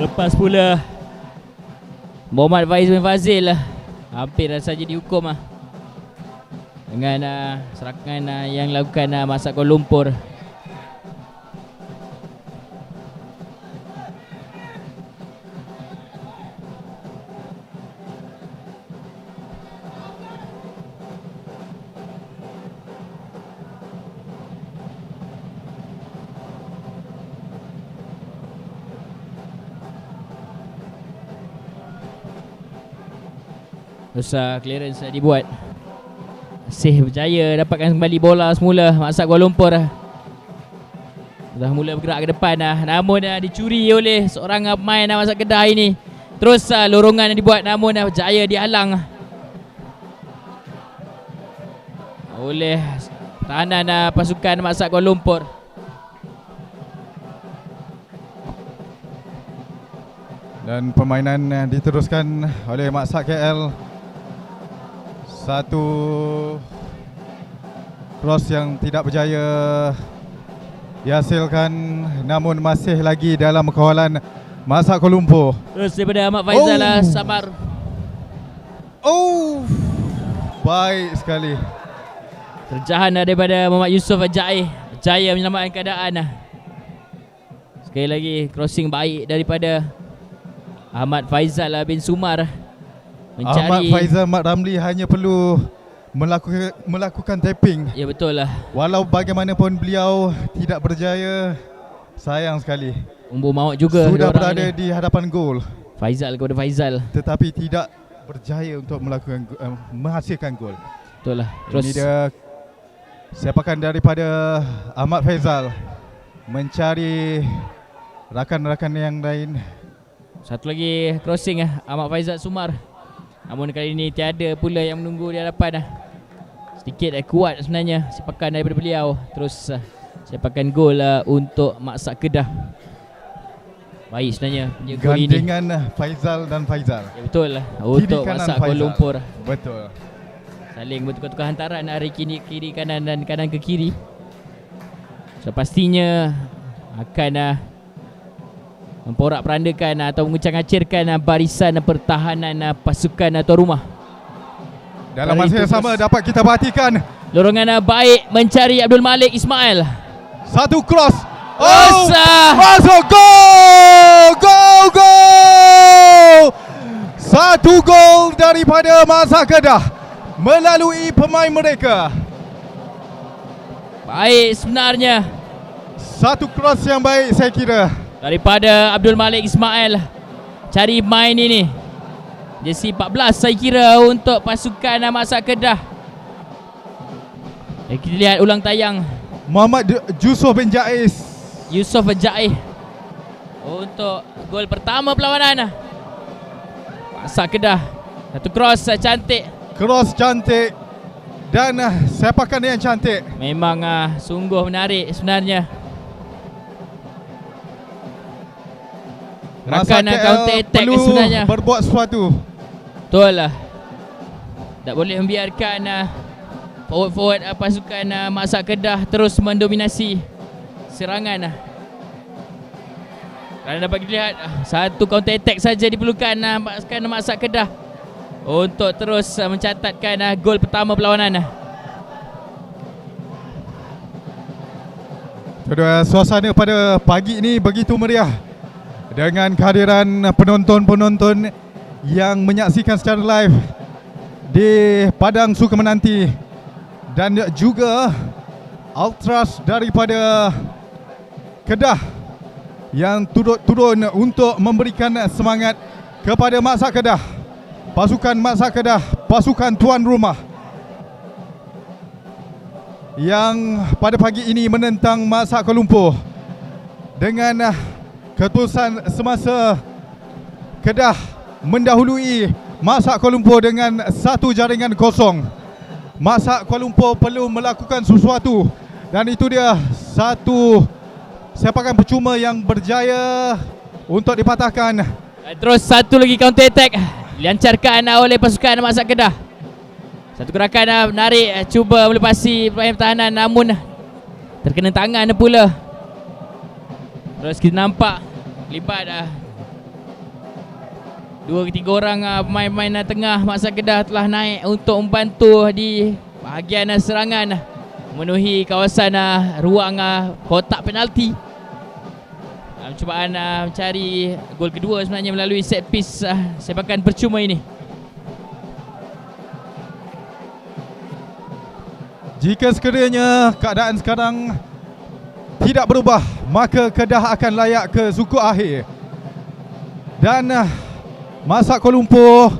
Lepas pula Muhammad Faiz bin Fazil hampir saja dihukum dengan serangan yang dilakukan Maksak Kuala Lumpur. Terus clearance dibuat. Masih berjaya dapatkan kembali bola semula Maksak Kuala Lumpur. Dah mula bergerak ke depan namun dicuri oleh seorang pemain Maksak Kedah ini. Terus lorongan yang dibuat namun berjaya dihalang oleh tahanan pasukan Maksak Kuala Lumpur. Dan permainan diteruskan oleh Maksak KL. Satu cross yang tidak berjaya dihasilkan, namun masih lagi dalam kawalan Maksak Kuala Lumpur. Terus daripada Ahmad Faizal Samar. Baik sekali. Terjahan daripada Muhammad Yusof Ajai, berjaya menyelamatkan keadaan. Sekali lagi crossing baik daripada Ahmad Faizal bin Sumar. Mencari Ahmad Faizal Mat Ramli hanya perlu melakukan tapping. Ya betul lah. Walau bagaimanapun beliau tidak berjaya, sayang sekali. Umur maut juga Sudah berada ini di hadapan gol, Faizal kepada Faizal, tetapi tidak berjaya untuk menghasilkan gol. betul lah. Terus ini dia sepakan daripada Ahmad Faizal mencari rakan-rakan yang lain. satu lagi crossing Ahmad Faizal Sumar. Namun kali ini tiada pula yang menunggu di hadapan. Sedikit kuat sebenarnya sepakan daripada beliau. Terus sepakan gol untuk Maksak Kedah. Baik sebenarnya gol ini. Gandingan Faizal dan Faizal. Ya betul lah. Untuk Maksak Kuala Lumpur. Betul. Saling bertukar-tukar hantaran hari kiri kanan dan kanan ke kiri. So pastinya akan memporak-perandakan atau mengucang-acirkan barisan pertahanan pasukan tuan rumah. Dalam masa yang sama dapat kita perhatikan Lorongan baik mencari Abdul Malik Ismail. Satu cross. Masuk. Gol! Satu gol daripada Masa Kedah melalui pemain mereka. Baik sebenarnya. Satu cross yang baik saya kira Daripada Abdul Malik Ismail. Cari main ini. Jersey 14 saya kira untuk pasukan Masa Kedah. Kita lihat ulang tayang. Muhammad Yusof bin Jais. Yusof Jais untuk gol pertama perlawanan Masa Kedah. Satu cross cantik. Cross cantik dan sepakan yang cantik. Memang sungguh menarik sebenarnya. Masa Rakan counter attack perlu sebenarnya. berbuat sesuatu. Betul lah. Tak boleh membiarkan forward-forward pasukan Masa Kedah terus mendominasi serangan. Kerana dapat dilihat satu counter attack saja diperlukan pasukan Masa Kedah untuk terus mencatatkan gol pertama perlawanan. Suasana pada pagi ini begitu meriah dengan kehadiran penonton-penonton yang menyaksikan secara live di Padang Suka Menanti dan juga Ultras daripada Kedah yang turun untuk memberikan semangat kepada Masa Kedah. Pasukan Masa Kedah, pasukan tuan rumah yang pada pagi ini menentang Masa Kuala Lumpur dengan keputusan semasa Kedah mendahului Masa Kuala Lumpur dengan 1-0. Masa Kuala Lumpur perlu melakukan sesuatu dan itu dia satu sepakan percuma yang berjaya untuk dipatahkan. Terus satu lagi counter attack dilancarkan oleh pasukan Masa Kedah. Satu gerakan menarik, cuba melepasi pemain pertahanan namun terkena tangan pula. Terus kita nampak libat 2 ke 3 orang pemain-pemain tengah Masa Kedah telah naik untuk membantu di bahagian serangan, memenuhi kawasan ruang kotak penalti. Cubaan mencari gol kedua sebenarnya melalui set piece sepakan percuma ini. Jika sekiranya keadaan sekarang tidak berubah, maka Kedah akan layak ke suku akhir. Dan Masa Kuala Lumpur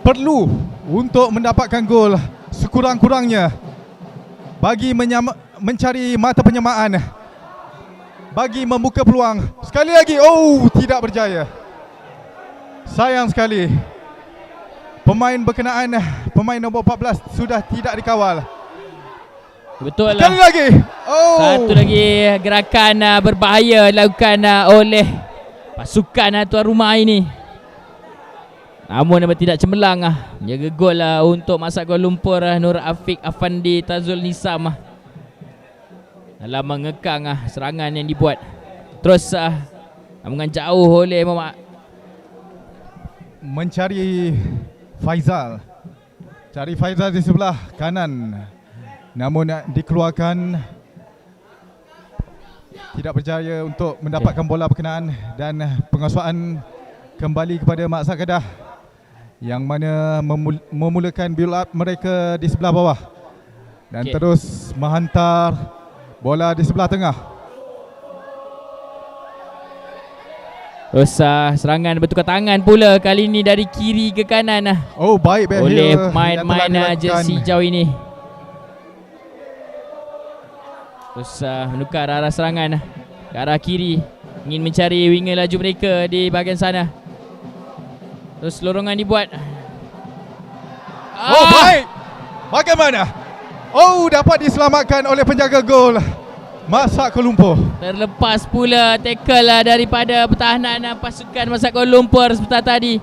perlu untuk mendapatkan gol sekurang-kurangnya bagi mencari mata penyamaan, bagi membuka peluang. Sekali lagi, tidak berjaya. Sayang sekali. Pemain berkenaan, pemain nombor 14 sudah tidak dikawal. Betul lah. Sekali lagi. Satu lagi gerakan berbahaya dilakukan oleh pasukan tuan rumah ini. Namun tidak cemerlang menjaga gol untuk Masa Kuala Lumpur. Nur Afiq Afandi Tazul Nisam dalam mengekang serangan yang dibuat. Terus namun jauh oleh mencari Faizal. Cari Faizal di sebelah kanan, namun dikeluarkan, tidak berjaya untuk mendapatkan bola berkenaan dan penguasaan kembali kepada Masa Kedah yang mana memulakan build up mereka di sebelah bawah dan terus menghantar bola di sebelah tengah. Terus serangan bertukar tangan pula kali ini dari kiri ke kanan Baik oleh pemain jersey hijau ini. Terus menukar arah serangan ke arah kiri, ingin mencari winger laju mereka di bahagian sana. Terus lorongan dibuat. Baik. Bagaimana? Dapat diselamatkan oleh penjaga gol Masa Kuala Lumpur. Terlepas pula tackle daripada pertahanan pasukan Masa Kuala Lumpur sebentar tadi.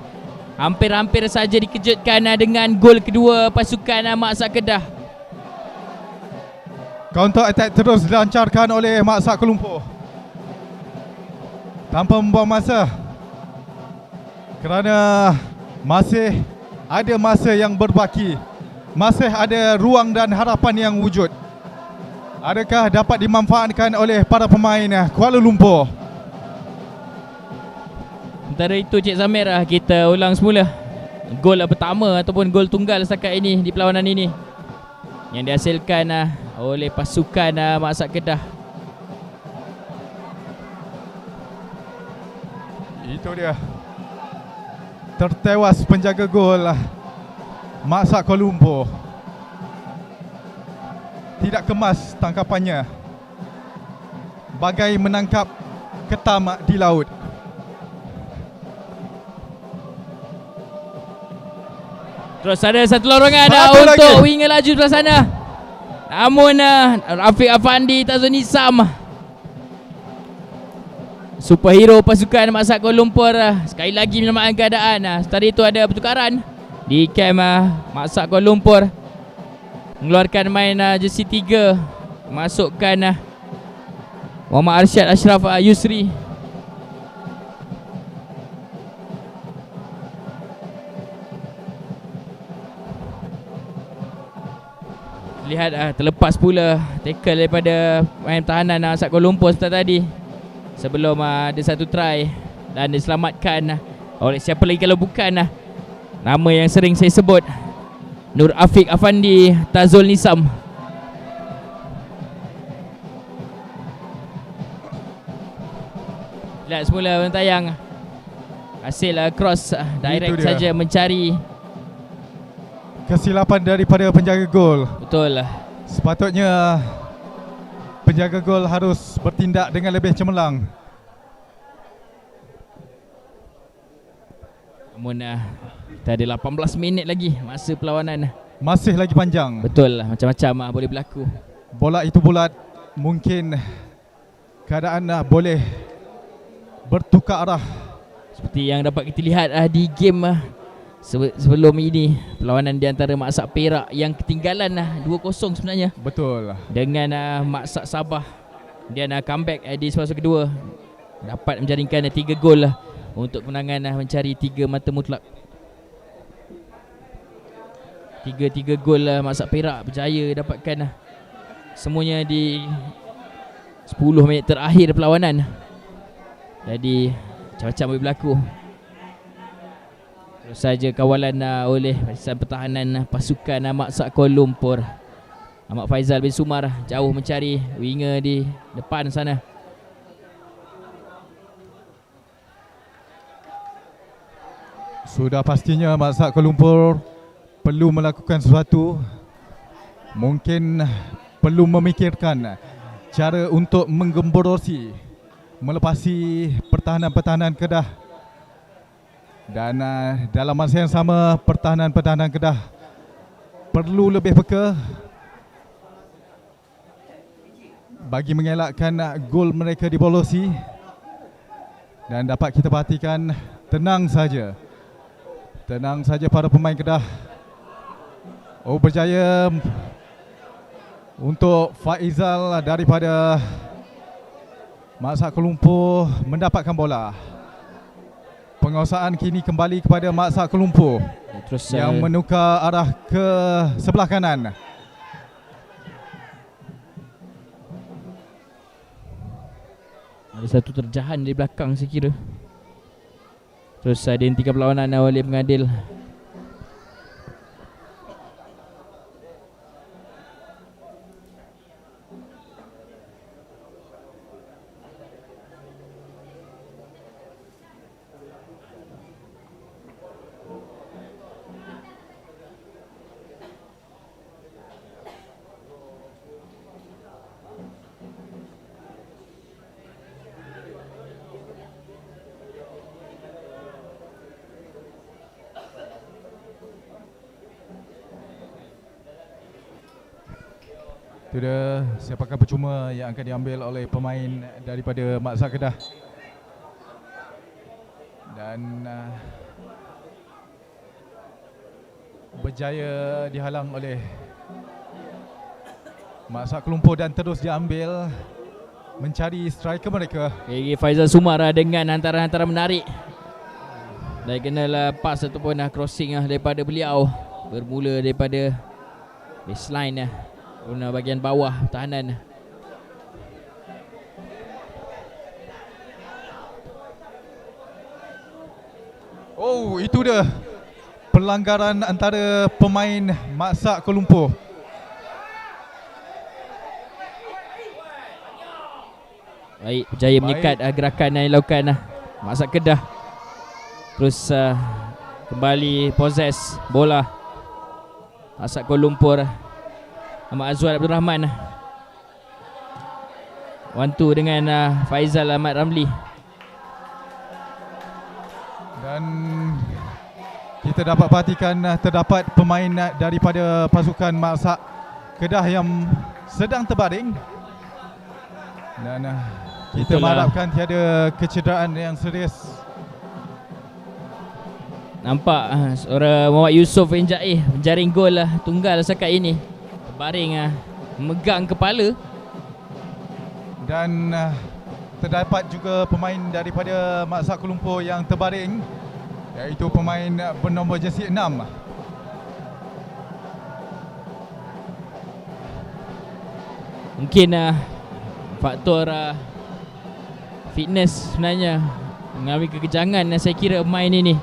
Hampir-hampir saja dikejutkan dengan gol kedua pasukan Masa Kedah. Counter attack terus dilancarkan oleh Masa Kuala Lumpur tanpa membuang masa, kerana masih ada masa yang berbaki masih ada ruang dan harapan yang wujud. Adakah dapat dimanfaatkan oleh para pemain Kuala Lumpur? Sementara itu Cik Zamir, kita ulang semula gol pertama ataupun gol tunggal setakat ini di perlawanan ini yang dihasilkan oleh pasukan Mak Sat Kedah. Itu dia, tertewas penjaga gol Mak Sat Kuala Lumpur. Tidak kemas tangkapannya, bagai menangkap ketam di laut. Terus ada satu lorongan Satu untuk lagi. winger laju sebelah sana. Namun Rafiq Afandi Tazul Nisam, superhero pasukan Mak Sat Kuala Lumpur, sekali lagi menyelamatkan keadaan. Setelah itu ada pertukaran di kem Mak Sat Kuala Lumpur, mengeluarkan main jersey 3, masukkan Muhammad Arsyad Ashraf Yusri. Lihat terlepas pula tackle daripada main tahanan Mak Sat Kuala Lumpur setelah tadi, sebelum ada satu try dan diselamatkan oleh siapa lagi kalau bukan nama yang sering saya sebut, Nur Afiq Afandi Tazul Nisam. Lihat semula tayang, hasil cross direct dia. saja mencari. Kesilapan daripada penjaga gol. Betul. Sepatutnya penjaga gol harus bertindak dengan lebih cemerlang. Namun kita ada 18 minit lagi masa perlawanan. Masih lagi panjang. Betul, macam-macam boleh berlaku. Bola itu bulat, mungkin keadaan boleh bertukar arah. Seperti yang dapat kita lihat di game sebelum ini, perlawanan di antara Mak Sat Perak yang ketinggalan 2-0 sebenarnya Betul. dengan Mak Sat Sabah. Dia comeback di fasa kedua, dapat menjaringkan 3 gol untuk kemenangan mencari 3 mata mutlak. 3 gol Mak Sat Perak berjaya dapatkan semuanya di 10 minit terakhir perlawanan. Jadi macam-macam boleh berlaku. Terus saja kawalan oleh barisan pertahanan pasukan Mak Sat Kuala Lumpur. Ahmad Faizal bin Sumar jauh mencari winger di depan sana. Sudah pastinya Mak Sat Kuala Lumpur perlu melakukan sesuatu. Mungkin perlu memikirkan cara untuk menggemboroti, melepasi pertahanan-pertahanan Kedah. Dan dalam masa yang sama, pertahanan-pertahanan Kedah perlu lebih peka bagi mengelakkan gol mereka dibolosi. Dan dapat kita perhatikan, tenang saja para pemain Kedah. Berjaya untuk Faizal daripada Mak Sat Kuala Lumpur mendapatkan bola. Penguasaan kini kembali kepada Mak Sat Kuala Lumpur Terus yang menukar arah ke sebelah kanan. ada satu terjahan di belakang saya kira. Terus dihentikan perlawanan oleh pengadil. Itu dia sepakan percuma yang akan diambil oleh pemain daripada Mak Sat Kedah. Dan berjaya dihalang oleh Mak Sat Kuala Lumpur dan terus diambil mencari striker mereka. Okay, Faizal Sumar dengan hantaran-hantaran menarik. Dan kenalah pas ataupun crossing daripada beliau, bermula daripada Baseline guna bahagian bawah pertahanan. Oh, itu dia pelanggaran antara pemain Maksak Kuala Lumpur. Baik, berjaya menyekat gerakan yang dilakukan Maksak Kedah. Terus kembali possess bola Maksak Kuala Lumpur. Ahmad Azwar Abdul Rahman 1-2 dengan Faizal Ahmad Ramli. Dan kita dapat perhatikan terdapat pemain daripada pasukan Maksak Kedah yang sedang terbaring. Dan kita mengharapkan tiada kecederaan yang serius. Nampak seorang Muhammad Yusof Enjaih menjaring gol tunggal sekat ini. Terbaring memegang kepala. Dan terdapat juga pemain daripada Maksak Kuala Lumpur yang terbaring, iaitu pemain bernombor jersey 6. Mungkin faktor fitness sebenarnya mengalami kekejangan saya kira pemain ini.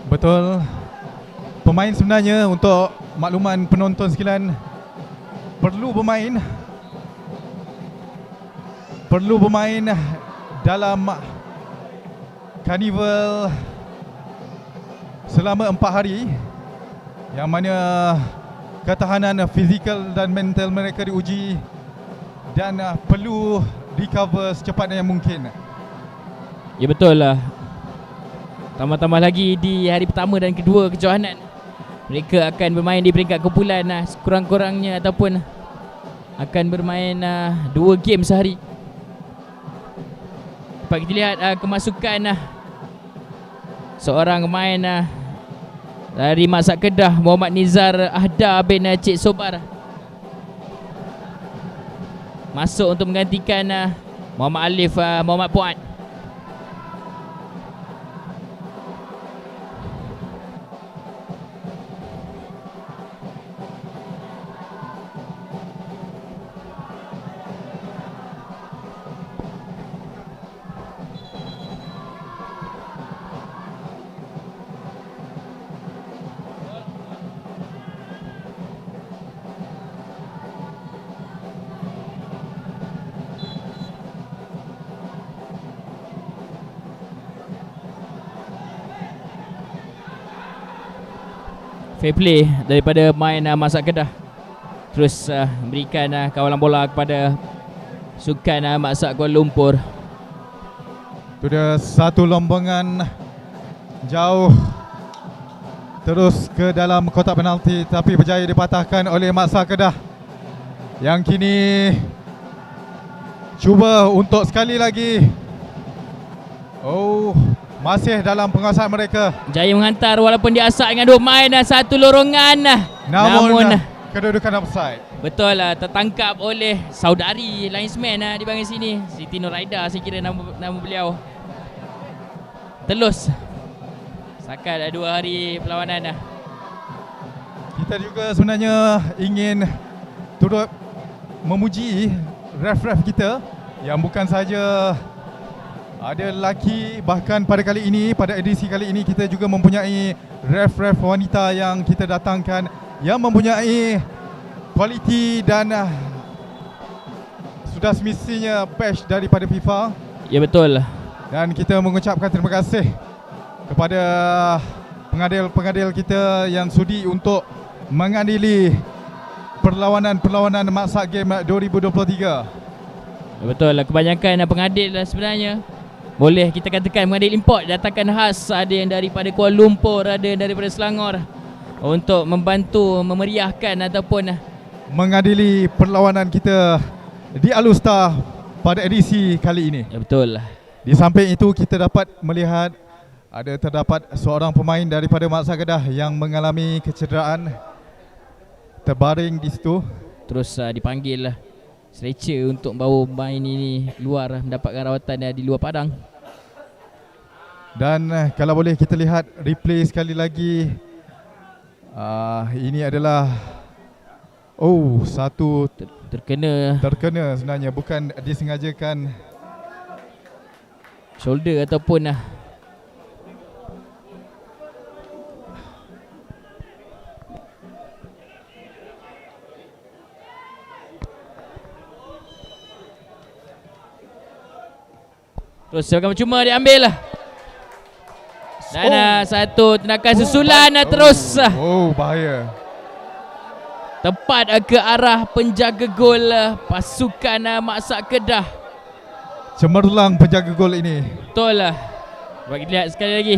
Betul. Pemain sebenarnya, untuk makluman penonton sekalian, perlu bermain dalam karnival selama 4 hari, yang mana ketahanan fizikal dan mental mereka diuji dan perlu recover secepatnya yang mungkin. Ya betul lah. Tambah-tambah lagi di hari pertama dan kedua kejohanan, mereka akan bermain di peringkat kumpulan sekurang-kurangnya, ataupun akan bermain 2 game sehari. Dapat kita lihat kemasukan seorang pemain dari Maksak Kedah, Muhammad Nizar Ahda bin Cik Sobar, masuk untuk menggantikan Muhammad Alif Muhammad Puan. Fair play daripada main Maksak Kedah. Terus berikan kawalan bola kepada sukan Maksak Kuala Lumpur. Itu dia satu lombongan jauh terus ke dalam kotak penalti, tapi berjaya dipatahkan oleh Maksak Kedah, yang kini cuba untuk sekali lagi. Oh, masih dalam penguasaan mereka. Jaya menghantar walaupun diasak dengan 2 main satu lorongan. Namun kedudukan offside. Betul lah, tertangkap oleh saudari linesman di bahagian sini, Siti Nuraida saya kira nama beliau. Telus sakat 2 hari perlawanan. Kita juga sebenarnya ingin turut memuji ref-ref kita yang bukan saja ada lelaki, bahkan pada kali ini, pada edisi kali ini kita juga mempunyai ref-ref wanita yang kita datangkan, yang mempunyai kualiti dan sudah semestinya badge daripada FIFA. Ya betul. Dan kita mengucapkan terima kasih kepada pengadil-pengadil kita yang sudi untuk mengadili perlawanan-perlawanan Maksak Game 2023. Ya betul lah, kebanyakan pengadil sebenarnya boleh kita katakan mengadil import, datangkan khas, ada yang daripada Kuala Lumpur, ada yang daripada Selangor, untuk membantu memeriahkan ataupun mengadili perlawanan kita di Alustar pada edisi kali ini. Ya betul lah. Di samping itu kita dapat melihat terdapat seorang pemain daripada Maksak Kedah yang mengalami kecederaan, terbaring di situ. Terus dipanggil stretcher untuk bawa pemain ini keluar, mendapatkan rawatan di luar padang. Dan kalau boleh kita lihat replay sekali lagi Ini adalah satu terkena sebenarnya, bukan disengajakan. Shoulder ataupun terus sebagai cuma diambil lah. Dan satu tindakan susulan terus bahaya. tepat ke arah penjaga gol pasukan Mak Sak Kedah. Cemerlang penjaga gol ini. Betul lah. Bagi lihat sekali lagi.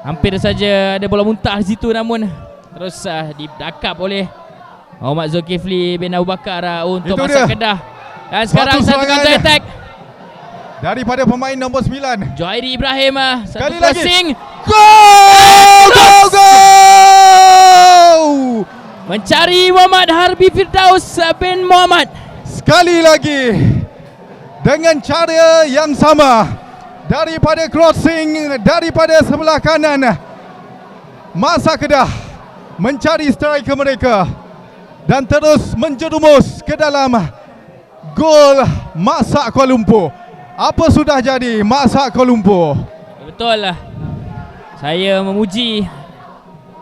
Hampir saja ada bola muntah di situ, namun terus didakap oleh Muhammad Zulkifli bin Abu Bakar untuk Mak Sak Kedah. Dan sekarang satu counter attack daripada pemain nombor 9 Johairi Ibrahim. Satu Sekali lagi. crossing. Gol! Mencari Muhammad Harbi Firdaus bin Muhammad. Sekali lagi dengan cara yang sama, daripada crossing daripada sebelah kanan, Mak Sak Kedah mencari striker mereka dan terus menjerumus ke dalam gol Mak Sak Kuala Lumpur. Apa sudah jadi Mak Sak Kuala Lumpur? Betul lah. Saya memuji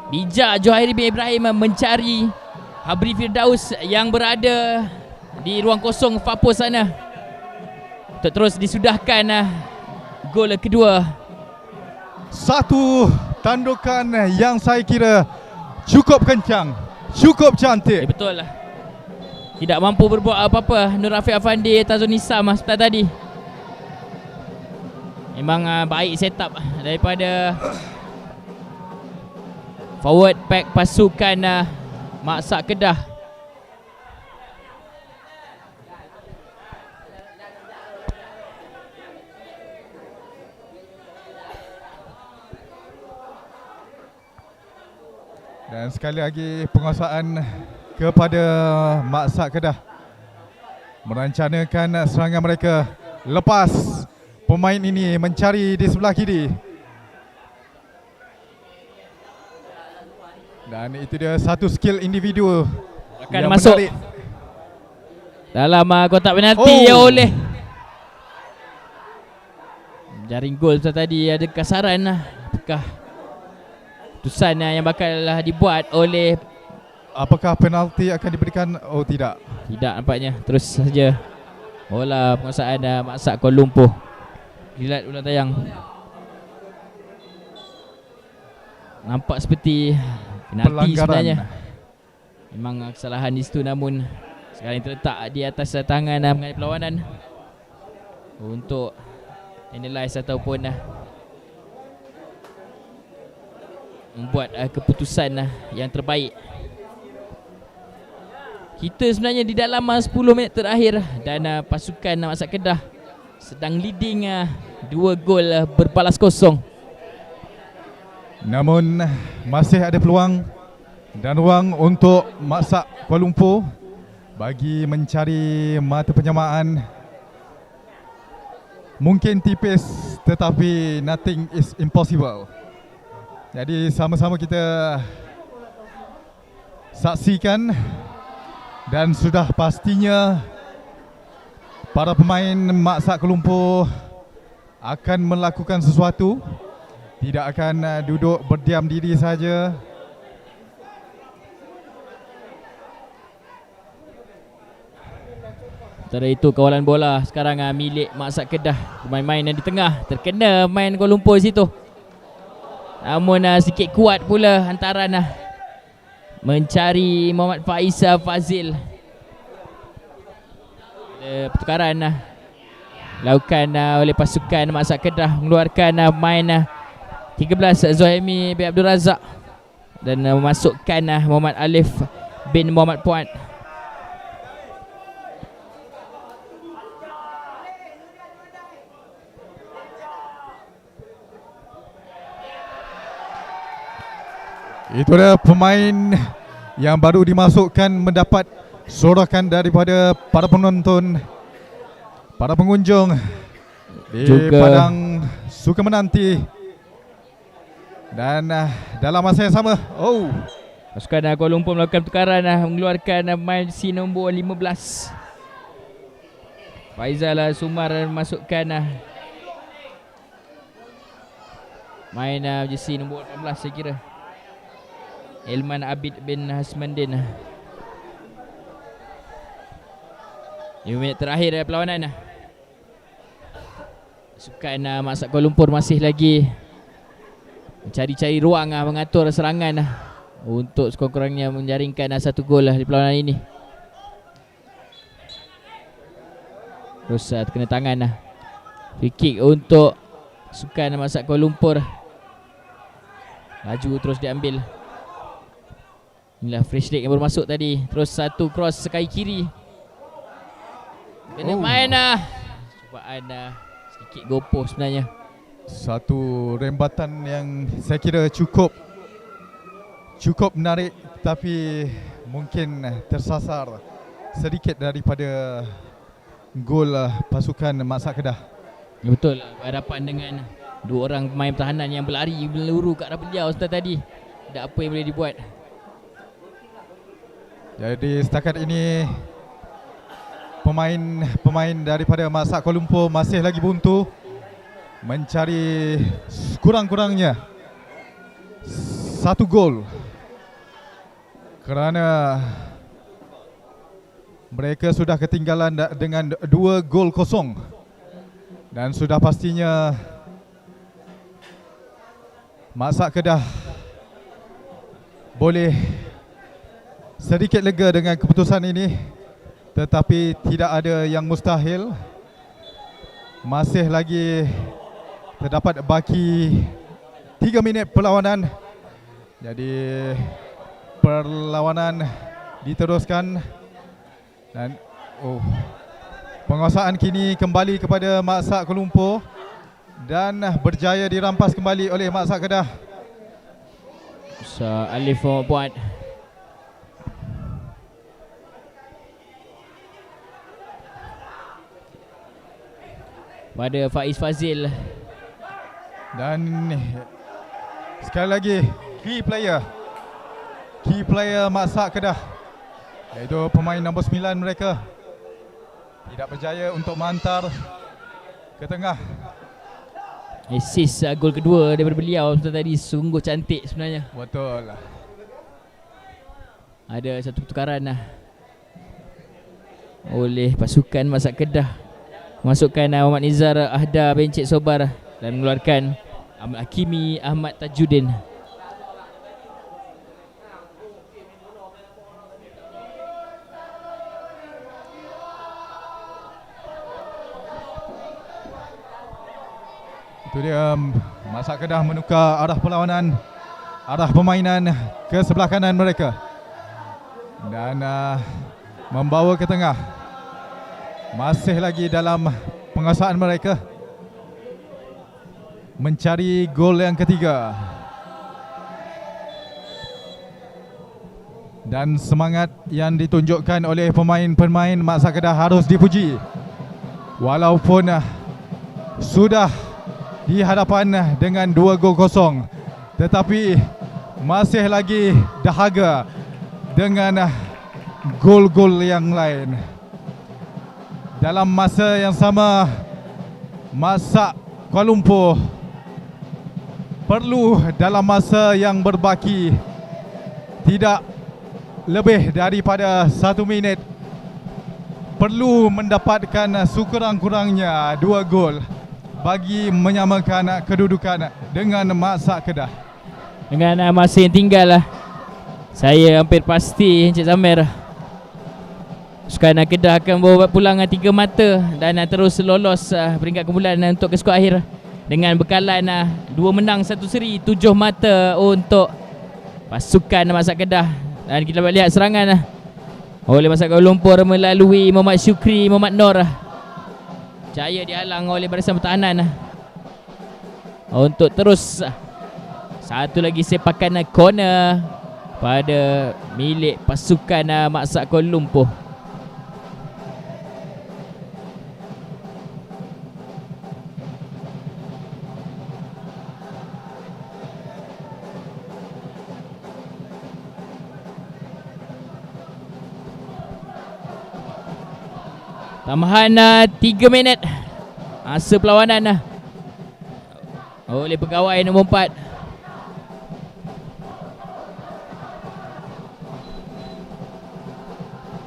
bijak Johairi bin Ibrahim mencari Habri Firdaus yang berada di ruang kosong far post sana untuk terus disudahkan gol kedua. Satu tandukan yang saya kira cukup kencang, cukup cantik. Betul lah. Tidak mampu berbuat apa-apa Nur Rafiq Afandi, Tazun Nisam sebentar tadi. Memang baik setup daripada forward pack pasukan Mak Sak Kedah. Dan sekali lagi penguasaan kepada Mak Sak Kedah merencanakan serangan mereka lepas pemain ini mencari di sebelah kiri. Dan itu dia satu skill individu akan masuk menarik dalam kotak penalti oleh jaring gol tadi. Ada kasaran apakah keputusan yang bakal dibuat oleh, apakah penalti akan diberikan? Tidak. Tidak nampaknya. Terus saja bola penguasaan Mak Sak Kuala Lumpur. Lihat ulang tayang, nampak seperti penalti sebenarnya. Memang kesalahan di situ, namun sekarang terletak di atas tangan mengenai perlawanan untuk analyse ataupun membuat keputusan yang terbaik. Kita sebenarnya di dalam 10 minit terakhir dan pasukan Mak Sak Kedah sedang leading 2 gol berbalas kosong. Namun masih ada peluang dan ruang untuk Mak Sak Kuala Lumpur bagi mencari mata penyamaan. Mungkin tipis, tetapi nothing is impossible. Jadi sama-sama kita saksikan, dan sudah pastinya para pemain Mak Sak Kuala Lumpur akan melakukan sesuatu. Tidak akan duduk berdiam diri saja. Sementara itu kawalan bola sekarang milik Mak Sak Kedah. Pemain-pemain yang di tengah terkena main Kuala Lumpur situ. Namun sikit kuat pula hantaran mencari Muhammad Faiz Fazil. Pertukaran dilakukan oleh pasukan Mak Sak Kedah, mengeluarkan main 13 Zohaimi bin Abdul Razak dan memasukkan Muhammad Alif bin Muhammad Puan. Itu dia pemain yang baru dimasukkan mendapat sorakan daripada para penonton, para pengunjung di juga padang suka menanti Dan dalam masa yang sama, pasukan Kuala Lumpur melakukan pertukaran, mengeluarkan main si nombor 15. Faizal Sumar masukkan main jersey nombor 18 saya kira. Elman Abid bin Hasmandin. 5 minit terakhir perlawanan. Pasukan Mak Kuala Lumpur masih lagi mencari-cari ruang mengatur serangan untuk sekurang-kurangnya menjaringkan 1 gol di perlawanan ini. Terus terkena tangan. Free kick untuk sukan Mak Kuala Lumpur. Laju terus diambil. Inilah fresh leg yang baru masuk tadi. Terus satu cross sekali kiri. Kena main cubaan sedikit gopoh sebenarnya. Satu rembatan yang saya kira cukup menarik, tapi mungkin tersasar sedikit daripada gol pasukan Mak Kedah. Ya, betul, berhadapan dengan 2 orang pemain pertahanan yang berlari meluru ke arah beliau tadi. Tak apa yang boleh dibuat. Jadi setakat ini pemain daripada Mak Kuala Lumpur masih lagi buntu mencari kurang-kurangnya 1 gol, kerana mereka sudah ketinggalan dengan 2-0 dan sudah pastinya Mak Kedah boleh sedikit lega dengan keputusan ini, tetapi tidak ada yang mustahil. Masih lagi terdapat baki 3 minit perlawanan. Jadi perlawanan diteruskan dan penguasaan kini kembali kepada Mak Kuala Lumpur dan berjaya dirampas kembali oleh Mak Kedah. Alif buat pada Faiz Fazil. Dan sekali lagi key player Mak Kedah, iaitu pemain nombor 9 mereka, tidak berjaya untuk menghantar ke tengah. Assist gol kedua daripada beliau tadi sungguh cantik sebenarnya. Betul. Ada satu pertukaran oleh pasukan Mak Kedah. Masukkan Muhammad Nizar Ahda bin Cik Sobar dan mengeluarkan Ahmad Hakimi Ahmad Tajuddin. Itu dia, Mak Kedah menukar arah perlawanan, arah permainan ke sebelah kanan mereka dan membawa ke tengah. Masih lagi dalam penguasaan mereka mencari gol yang ketiga. Dan semangat yang ditunjukkan oleh pemain-pemain Mak Kedah harus dipuji. Walaupun sudah di hadapan dengan 2-0, tetapi masih lagi dahaga dengan gol-gol yang lain. Dalam masa yang sama, Mak Kuala Lumpur perlu dalam masa yang berbaki tidak lebih daripada 1 minit, perlu mendapatkan sekurang-kurangnya 2 gol bagi menyamakan kedudukan dengan Mak Kedah. Dengan masa yang tinggal saya hampir pasti Encik Zamir, pasukan Kedah akan bawa pulang 3 mata dan terus lolos peringkat kumpulan untuk ke skuad akhir dengan bekalan 2 menang 1 seri, 7 mata untuk pasukan Mak Kedah. Dan kita lihat serangan oleh Mak Kuala Lumpur melalui Muhammad Syukri, Muhammad Nur. Jaya dihalang oleh barisan pertahanan untuk terus satu lagi sepakan corner pada milik pasukan Mak Kuala Lumpur. Tambahan 3 minit masa perlawanan oleh pegawai nombor 4.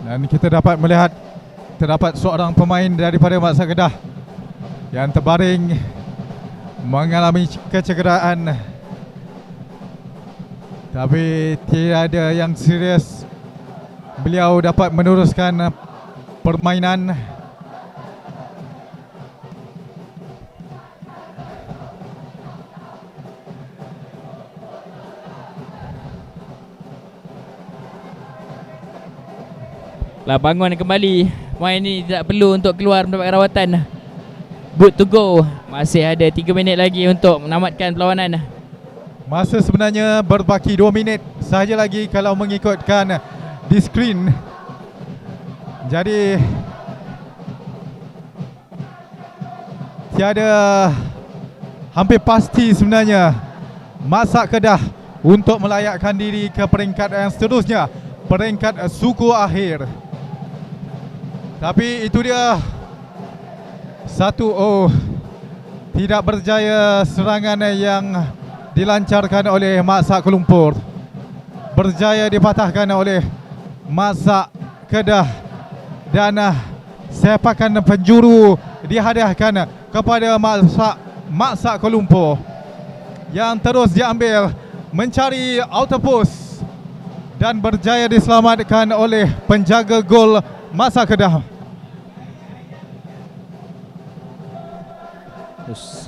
Dan kita dapat melihat terdapat seorang pemain daripada Maksa Kedah yang terbaring mengalami kecederaan, tapi tiada yang serius. Beliau dapat meneruskan permainan. Lah bangun kembali. Pemain ini tidak perlu untuk keluar mendapat rawatan. Good to go. Masih ada 3 minit lagi untuk menamatkan perlawanan. Masa sebenarnya berbaki 2 minit sahaja lagi kalau mengikutkan di skrin. Jadi tiada, hampir pasti sebenarnya Maksa Kedah untuk melayakkan diri ke peringkat yang seterusnya, peringkat suku akhir. Tapi itu dia, 1-0. Tidak berjaya serangan yang dilancarkan oleh Maksa Kuala Lumpur. Berjaya dipatahkan oleh Maksa Kedah. Dan sepakan penjuru dihadiahkan kepada Maksa Kuala Lumpur, yang terus diambil mencari outpost dan berjaya diselamatkan oleh penjaga gol Maksa Kedah. Terus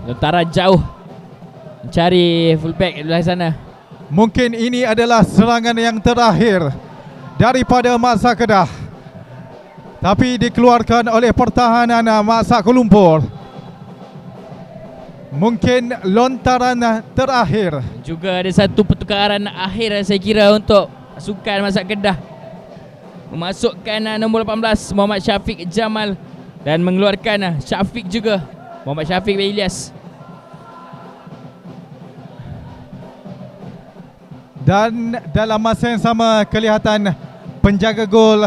lontaran jauh mencari fullback di belah sana. Mungkin ini adalah serangan yang terakhir daripada Maksa Kedah, tapi dikeluarkan oleh pertahanan Maksa Kuala Lumpur. Mungkin lontaran terakhir. Juga ada satu pertukaran akhir saya kira untuk pasukan Maksa Kedah. Memasukkan nombor 18 Muhammad Syafiq Jamal dan mengeluarkan Syafiq juga, Muhammad Syafiq bin Ilyas. Dan dalam masa yang sama kelihatan penjaga gol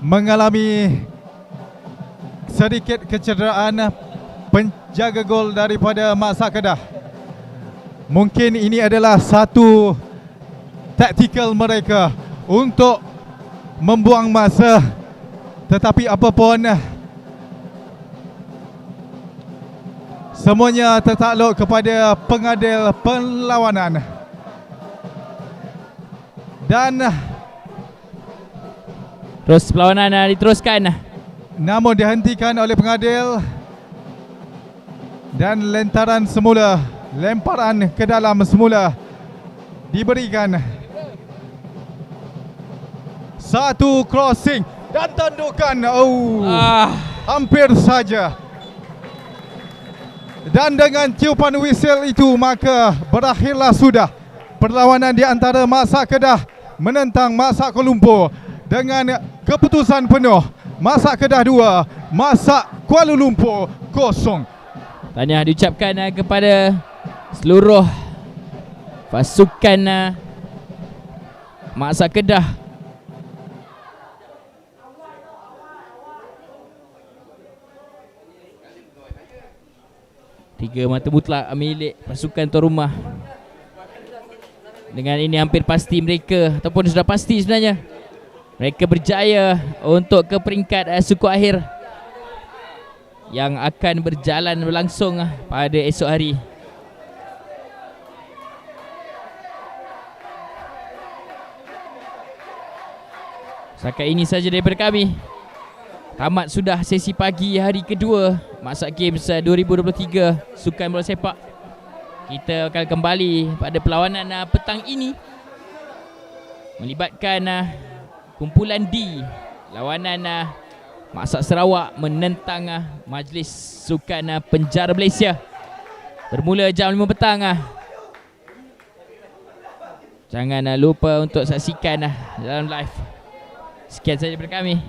mengalami sedikit kecederaan. Penjaga gol daripada Maksa Kedah. Mungkin ini adalah satu taktikal mereka untuk membuang masa. Tetapi apapun, semuanya tertakluk kepada pengadil perlawanan. Dan terus perlawanan diteruskan, namun dihentikan oleh pengadil. Dan lemparan ke dalam semula diberikan. Satu crossing dan tandukan. Hampir saja. Dan dengan tiupan whistle itu, maka berakhirlah sudah perlawanan di antara Maksa Kedah menentang Maksa Kuala Lumpur dengan keputusan penuh. Maksa Kedah 2, Maksa Kuala Lumpur 0. Tahniah diucapkan kepada seluruh pasukan Maksa Kedah. Tiga mata mutlak milik pasukan tuan rumah. Dengan ini hampir pasti mereka, ataupun sudah pasti sebenarnya, mereka berjaya untuk ke peringkat suku akhir yang akan berlangsung pada esok hari. Setakat ini saja daripada kami. Tamat sudah sesi pagi hari kedua Maksa Games 2023 Sukan Bola Sepak. Kita akan kembali pada perlawanan petang ini, melibatkan kumpulan D, lawanan Maksa Sarawak menentang Majlis Sukan Penjara Malaysia. Bermula jam 5 petang. Jangan lupa untuk saksikan dalam live. Sekian saja daripada kami.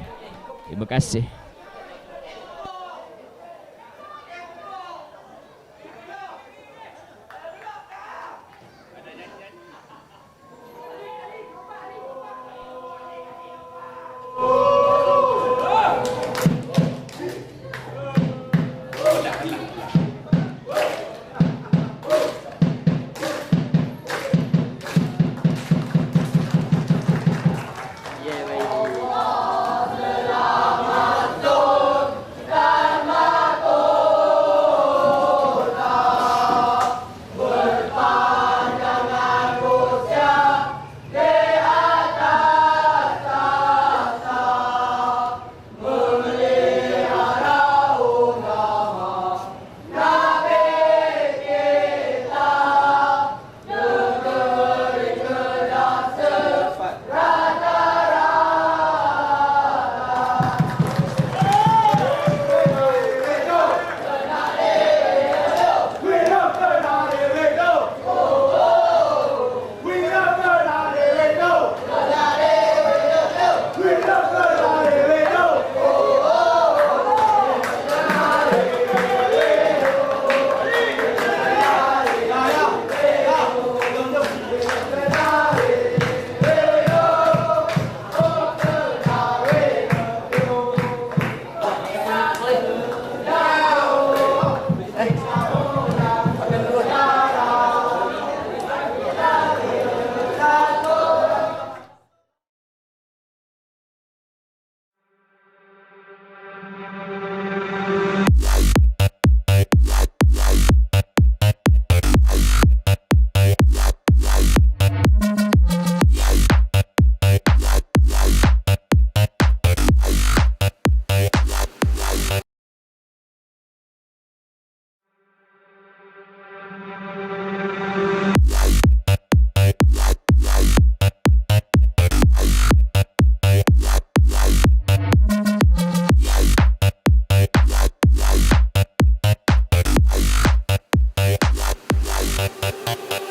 Terima kasih.